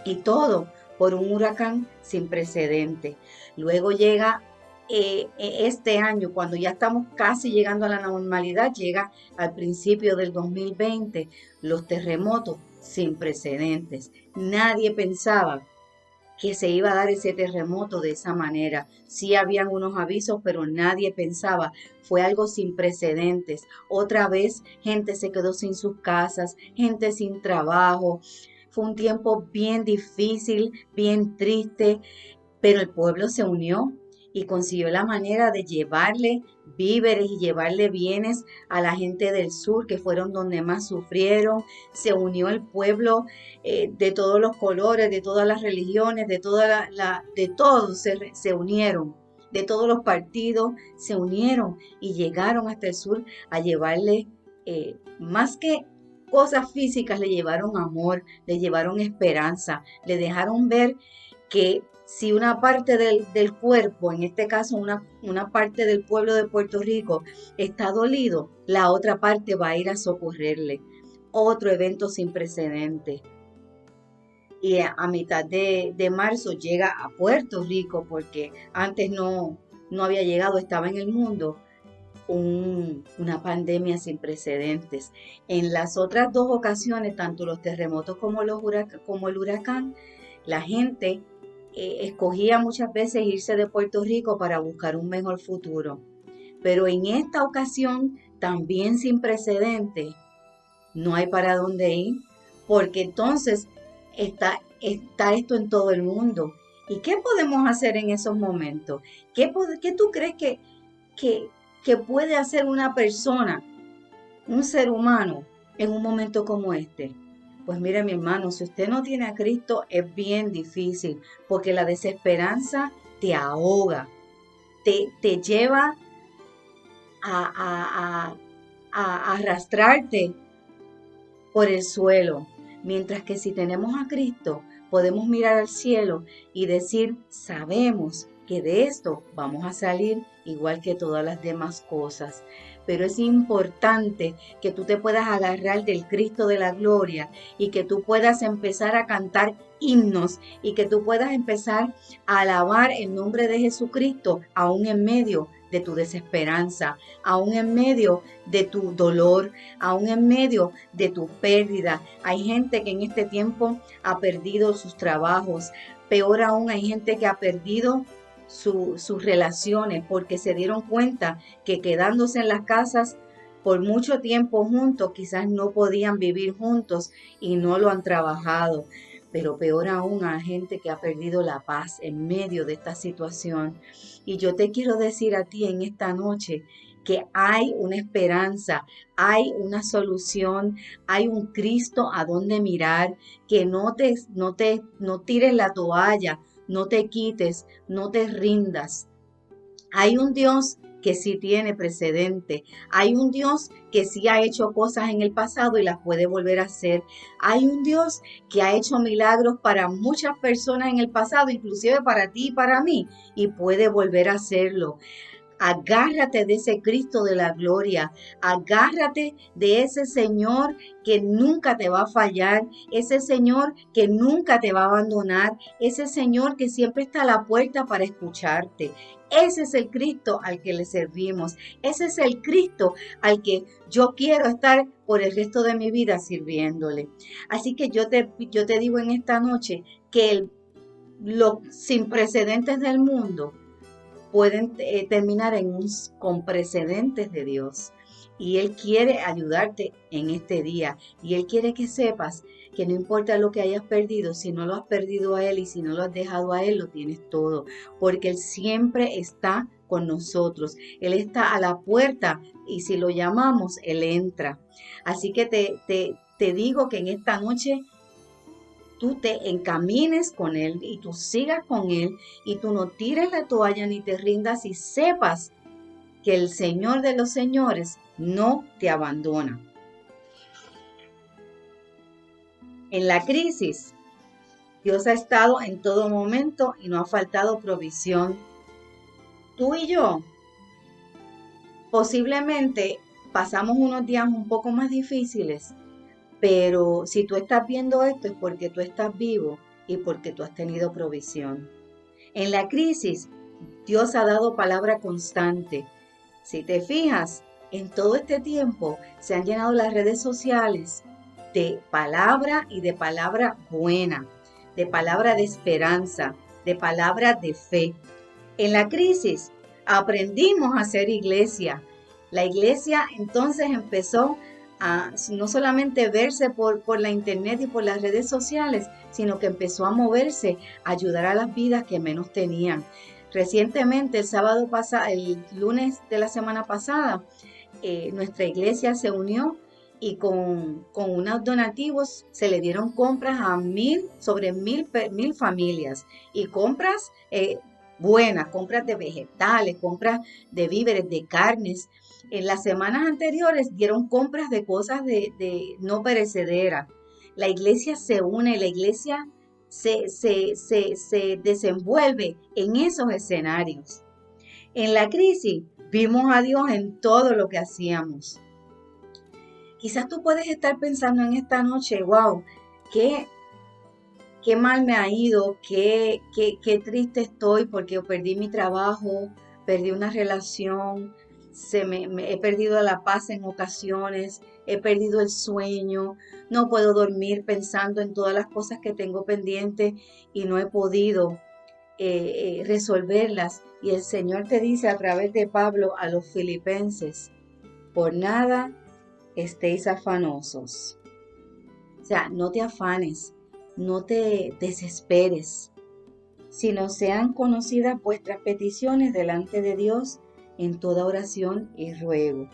y todo por un huracán sin precedente. Luego llega este año, cuando ya estamos casi llegando a la normalidad, llega al principio del 2020, los terremotos sin precedentes. Nadie pensaba que se iba a dar ese terremoto de esa manera. Sí habían unos avisos, pero nadie pensaba. Fue algo sin precedentes. Otra vez, gente se quedó sin sus casas, gente sin trabajo. Fue un tiempo bien difícil, bien triste, pero el pueblo se unió y consiguió la manera de llevarle víveres y llevarle bienes a la gente del sur, que fueron donde más sufrieron. Se unió el pueblo de todos los colores, de todas las religiones, de todos se unieron de todos los partidos se unieron y llegaron hasta el sur a llevarle, más que cosas físicas, le llevaron amor, le llevaron esperanza, le dejaron ver que si una parte del cuerpo, en este caso una parte del pueblo de Puerto Rico, está dolido, la otra parte va a ir a socorrerle. Otro evento sin precedentes. Y a mitad de marzo llega a Puerto Rico, porque antes no había llegado, estaba en el mundo, una pandemia sin precedentes. En las otras dos ocasiones, tanto los terremotos como el huracán, la gente escogía muchas veces irse de Puerto Rico para buscar un mejor futuro. Pero en esta ocasión, también sin precedentes, no hay para dónde ir, porque entonces está esto en todo el mundo. ¿Y qué podemos hacer en esos momentos? ¿Qué tú crees que puede hacer una persona, un ser humano, en un momento como este? Pues mire, mi hermano, si usted no tiene a Cristo, es bien difícil, porque la desesperanza te ahoga, te lleva a arrastrarte por el suelo. Mientras que si tenemos a Cristo, podemos mirar al cielo y decir, sabemos que de esto vamos a salir igual que todas las demás cosas. Pero es importante que tú te puedas agarrar del Cristo de la gloria y que tú puedas empezar a cantar himnos y que tú puedas empezar a alabar el nombre de Jesucristo aún en medio de tu desesperanza, aún en medio de tu dolor, aún en medio de tu pérdida. Hay gente que en este tiempo ha perdido sus trabajos. Peor aún, hay gente que ha perdido sus relaciones porque se dieron cuenta que quedándose en las casas por mucho tiempo juntos, quizás no podían vivir juntos y no lo han trabajado. Pero peor aún, hay gente que ha perdido la paz en medio de esta situación. Y yo te quiero decir a ti en esta noche que hay una esperanza, hay una solución, hay un Cristo a donde mirar, que no tires la toalla, no te quites, no te rindas. Hay un Dios que sí tiene precedente. Hay un Dios que sí ha hecho cosas en el pasado y las puede volver a hacer. Hay un Dios que ha hecho milagros para muchas personas en el pasado, inclusive para ti y para mí, y puede volver a hacerlo. Agárrate de ese Cristo de la gloria, agárrate de ese Señor que nunca te va a fallar, ese Señor que nunca te va a abandonar, ese Señor que siempre está a la puerta para escucharte. Ese es el Cristo al que le servimos, ese es el Cristo al que yo quiero estar por el resto de mi vida sirviéndole. Así que yo te digo en esta noche que los sin precedentes del mundo pueden terminar con precedentes de Dios. Y Él quiere ayudarte en este día. Y Él quiere que sepas que no importa lo que hayas perdido, si no lo has perdido a Él y si no lo has dejado a Él, lo tienes todo. Porque Él siempre está con nosotros. Él está a la puerta y si lo llamamos, Él entra. Así que te digo que en esta noche tú te encamines con Él y tú sigas con Él y tú no tires la toalla ni te rindas y sepas que el Señor de los señores no te abandona. En la crisis, Dios ha estado en todo momento y no ha faltado provisión. Tú y yo posiblemente pasamos unos días un poco más difíciles, pero si tú estás viendo esto es porque tú estás vivo y porque tú has tenido provisión. En la crisis, Dios ha dado palabra constante. Si te fijas, en todo este tiempo se han llenado las redes sociales de palabra y de palabra buena, de palabra de esperanza, de palabra de fe. En la crisis aprendimos a ser iglesia. La iglesia entonces empezó a no solamente verse por la internet y por las redes sociales, sino que empezó a moverse, a ayudar a las vidas que menos tenían. Recientemente, el lunes de la semana pasada, nuestra iglesia se unió y con unos donativos se le dieron compras a sobre mil familias y compras buenas, compras de vegetales, compras de víveres, de carnes. En las semanas anteriores dieron compras de cosas de no perecederas. La iglesia se une, la iglesia se desenvuelve en esos escenarios. En la crisis vimos a Dios en todo lo que hacíamos. Quizás tú puedes estar pensando en esta noche, wow, qué mal me ha ido, qué triste estoy porque perdí mi trabajo, perdí una relación, he perdido la paz en ocasiones, he perdido el sueño, no puedo dormir pensando en todas las cosas que tengo pendientes y no he podido resolverlas. Y el Señor te dice a través de Pablo a los filipenses, por nada estéis afanosos. O sea, no te afanes, no te desesperes, sino sean conocidas vuestras peticiones delante de Dios en toda oración y ruego.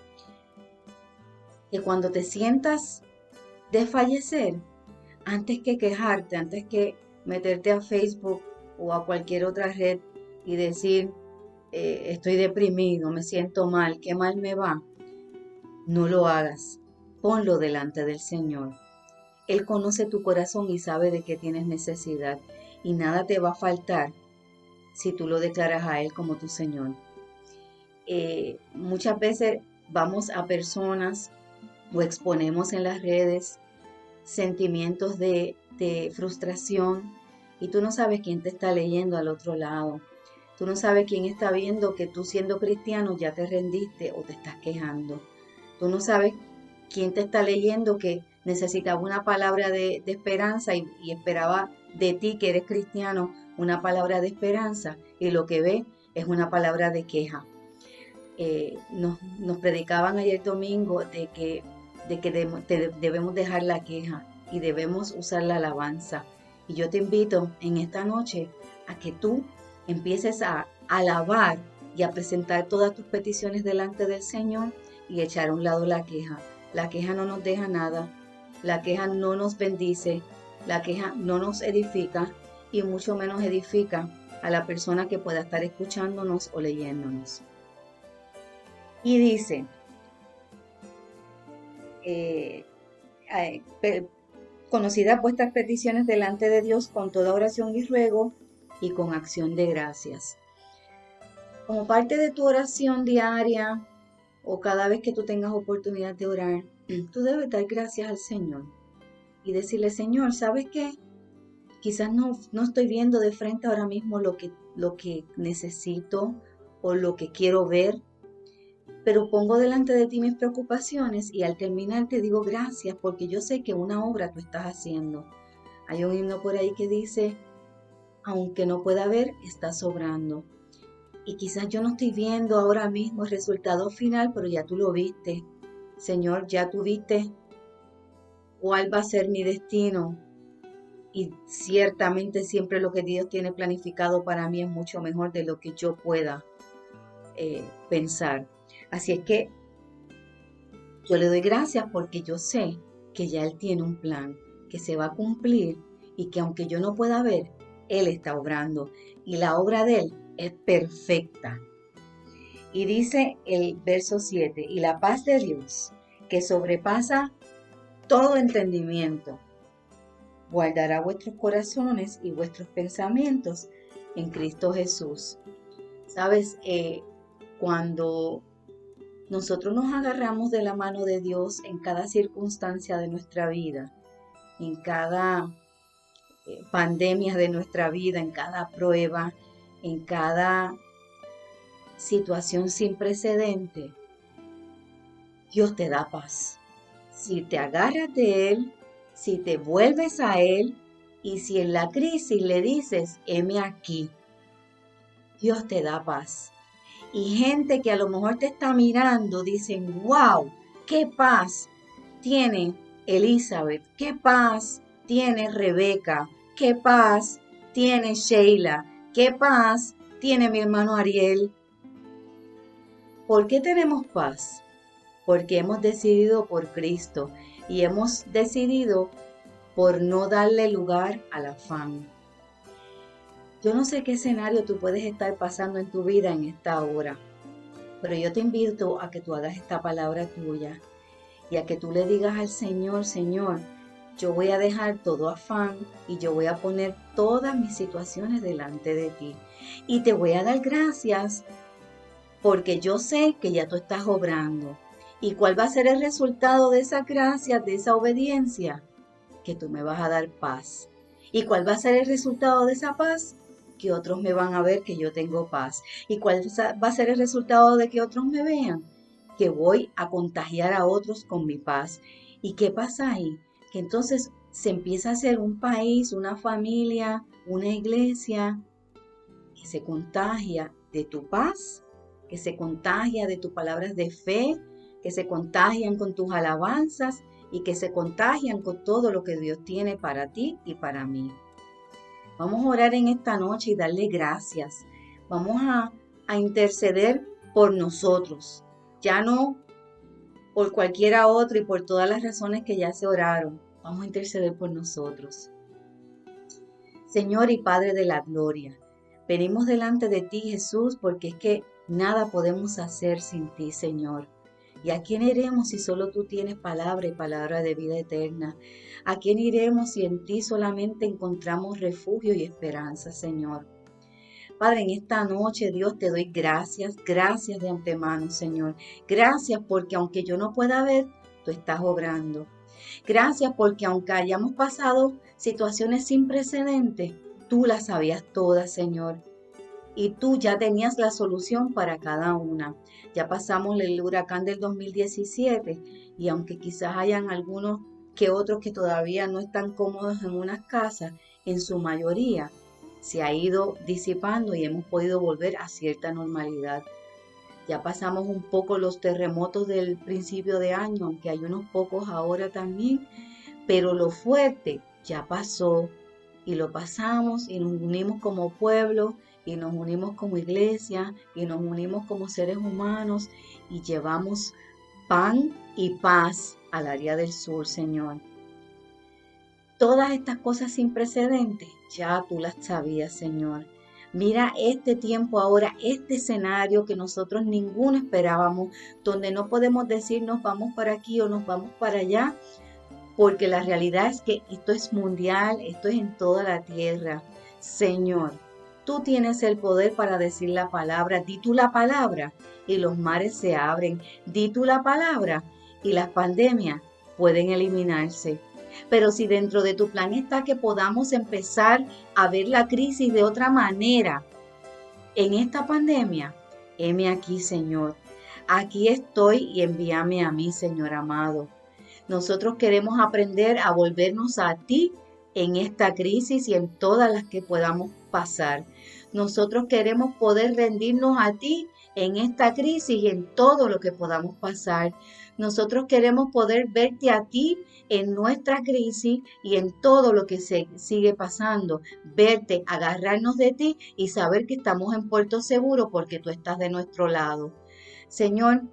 Que cuando te sientas desfallecer, antes que quejarte, antes que meterte a Facebook o a cualquier otra red y decir, estoy deprimido, me siento mal, qué mal me va, no lo hagas, ponlo delante del Señor. Él conoce tu corazón y sabe de qué tienes necesidad y nada te va a faltar si tú lo declaras a Él como tu Señor. Muchas veces vamos a personas o exponemos en las redes sentimientos de frustración y tú no sabes quién te está leyendo al otro lado. Tú no sabes quién está viendo que tú siendo cristiano ya te rendiste o te estás quejando. Tú no sabes quién te está leyendo que necesitaba una palabra de esperanza y esperaba de ti que eres cristiano una palabra de esperanza y lo que ve es una palabra de queja. Nos predicaban ayer domingo de que debemos dejar la queja y debemos usar la alabanza. Y yo te invito en esta noche a que tú empieces a alabar y a presentar todas tus peticiones delante del Señor y echar a un lado la queja. La queja no nos deja nada, la queja no nos bendice, la queja no nos edifica y mucho menos edifica a la persona que pueda estar escuchándonos o leyéndonos. Y dice, conocidas vuestras peticiones delante de Dios con toda oración y ruego y con acción de gracias. Como parte de tu oración diaria o cada vez que tú tengas oportunidad de orar, tú debes dar gracias al Señor y decirle, Señor, ¿sabes qué? Quizás no estoy viendo de frente ahora mismo lo que necesito o lo que quiero ver, pero pongo delante de ti mis preocupaciones y al terminar te digo gracias porque yo sé que una obra tú estás haciendo. Hay un himno por ahí que dice, aunque no pueda ver, está sobrando. Y quizás yo no estoy viendo ahora mismo el resultado final, pero ya tú lo viste. Señor, ya tú viste cuál va a ser mi destino. Y ciertamente siempre lo que Dios tiene planificado para mí es mucho mejor de lo que yo pueda pensar. Así es que yo le doy gracias porque yo sé que ya Él tiene un plan que se va a cumplir y que aunque yo no pueda ver, Él está obrando y la obra de Él es perfecta. Y dice el verso 7, y la paz de Dios, que sobrepasa todo entendimiento, guardará vuestros corazones y vuestros pensamientos en Cristo Jesús. Sabes, cuando nosotros nos agarramos de la mano de Dios en cada circunstancia de nuestra vida, en cada pandemia de nuestra vida, en cada prueba, en cada situación sin precedente, Dios te da paz. Si te agarras de Él, si te vuelves a Él y si en la crisis le dices, heme aquí, Dios te da paz. Y gente que a lo mejor te está mirando dicen, wow, qué paz tiene Elizabeth, qué paz tiene Rebeca, qué paz tiene Sheila, qué paz tiene mi hermano Ariel. ¿Por qué tenemos paz? Porque hemos decidido por Cristo y hemos decidido por no darle lugar al afán. Yo no sé qué escenario tú puedes estar pasando en tu vida en esta hora, pero yo te invito a que tú hagas esta palabra tuya y a que tú le digas al Señor, Señor, yo voy a dejar todo afán y yo voy a poner todas mis situaciones delante de ti. Y te voy a dar gracias porque yo sé que ya tú estás obrando. ¿Y cuál va a ser el resultado de esa gracia, de esa obediencia? Que tú me vas a dar paz. ¿Y cuál va a ser el resultado de esa paz? Que otros me van a ver que yo tengo paz. ¿Y cuál va a ser el resultado de que otros me vean? Que voy a contagiar a otros con mi paz. ¿Y qué pasa ahí? Que entonces se empieza a hacer un país, una familia, una iglesia que se contagia de tu paz, que se contagia de tus palabras de fe, que se contagian con tus alabanzas y que se contagian con todo lo que Dios tiene para ti y para mí. Vamos a orar en esta noche y darle gracias. Vamos a interceder por nosotros, ya no por cualquiera otro y por todas las razones que ya se oraron. Vamos a interceder por nosotros. Señor y Padre de la gloria, venimos delante de ti, Jesús, porque es que nada podemos hacer sin ti, Señor. ¿Y a quién iremos si solo tú tienes palabra y palabra de vida eterna? ¿A quién iremos si en ti solamente encontramos refugio y esperanza, Señor? Padre, en esta noche, Dios, te doy gracias de antemano, Señor. Gracias porque aunque yo no pueda ver, tú estás obrando. Gracias porque aunque hayamos pasado situaciones sin precedentes, tú las sabías todas, Señor. Y tú ya tenías la solución para cada una. Ya pasamos el huracán del 2017 y aunque quizás hayan algunos que otros que todavía no están cómodos en unas casas, en su mayoría se ha ido disipando y hemos podido volver a cierta normalidad. Ya pasamos un poco los terremotos del principio de año, aunque hay unos pocos ahora también, pero lo fuerte ya pasó y lo pasamos y nos unimos como pueblo y nos unimos como iglesia y nos unimos como seres humanos y llevamos pan y paz al área del sur, Señor. Todas estas cosas sin precedentes, ya tú las sabías, Señor. Mira este tiempo ahora, este escenario que nosotros ninguno esperábamos, donde no podemos decir nos vamos para aquí o nos vamos para allá, porque la realidad es que esto es mundial, esto es en toda la tierra. Señor, tú tienes el poder para decir la palabra, di tú la palabra y los mares se abren, di tú la palabra y las pandemias pueden eliminarse. Pero si dentro de tu plan está que podamos empezar a ver la crisis de otra manera en esta pandemia, heme aquí, Señor. Aquí estoy y envíame a mí, Señor amado. Nosotros queremos aprender a volvernos a ti en esta crisis y en todas las que podamos pasar. Nosotros queremos poder rendirnos a ti en esta crisis y en todo lo que podamos pasar. Nosotros queremos poder verte a ti en nuestra crisis y en todo lo que se sigue pasando. Verte, agarrarnos de ti y saber que estamos en puerto seguro porque tú estás de nuestro lado. Señor,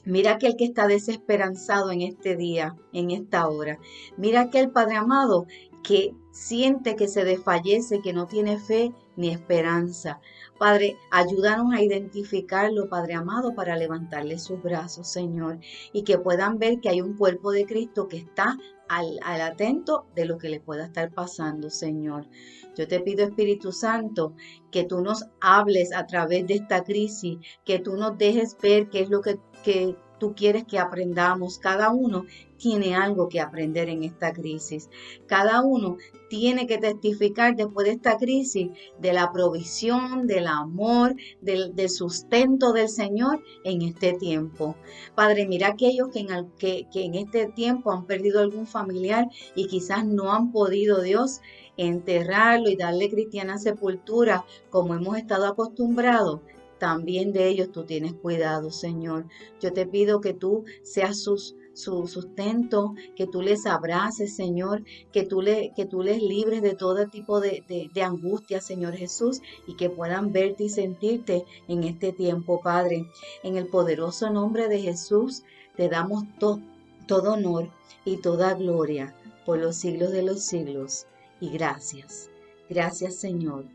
mira aquel que está desesperanzado en este día, en esta hora. Mira aquel Padre amado que siente que se desfallece, que no tiene fe ni esperanza. Padre, ayúdanos a identificarlo, Padre amado, para levantarle sus brazos, Señor, y que puedan ver que hay un cuerpo de Cristo que está al atento de lo que le pueda estar pasando, Señor. Yo te pido, Espíritu Santo, que tú nos hables a través de esta crisis, que tú nos dejes ver qué es lo que tú quieres que aprendamos. Cada uno tiene algo que aprender en esta crisis. Cada uno tiene que testificar después de esta crisis de la provisión, del amor, del sustento del Señor en este tiempo. Padre, mira aquellos que en este tiempo han perdido algún familiar y quizás no han podido, Dios, enterrarlo y darle cristiana sepultura como hemos estado acostumbrados. También de ellos tú tienes cuidado, Señor. Yo te pido que tú seas su sustento, que tú les abraces, Señor, que tú les libres de todo tipo de angustia, Señor Jesús, y que puedan verte y sentirte en este tiempo, Padre. En el poderoso nombre de Jesús te damos todo honor y toda gloria por los siglos de los siglos. Y gracias. Gracias, Señor.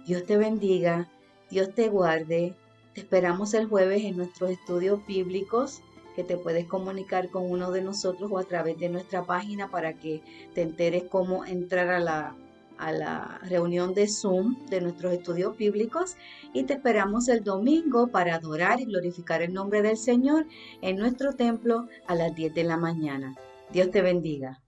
Dios te bendiga, Dios te guarde. Te esperamos el jueves en nuestros estudios bíblicos, que te puedes comunicar con uno de nosotros o a través de nuestra página para que te enteres cómo entrar a la reunión de Zoom de nuestros estudios bíblicos. Y te esperamos el domingo para adorar y glorificar el nombre del Señor en nuestro templo a las 10 de la mañana. Dios te bendiga.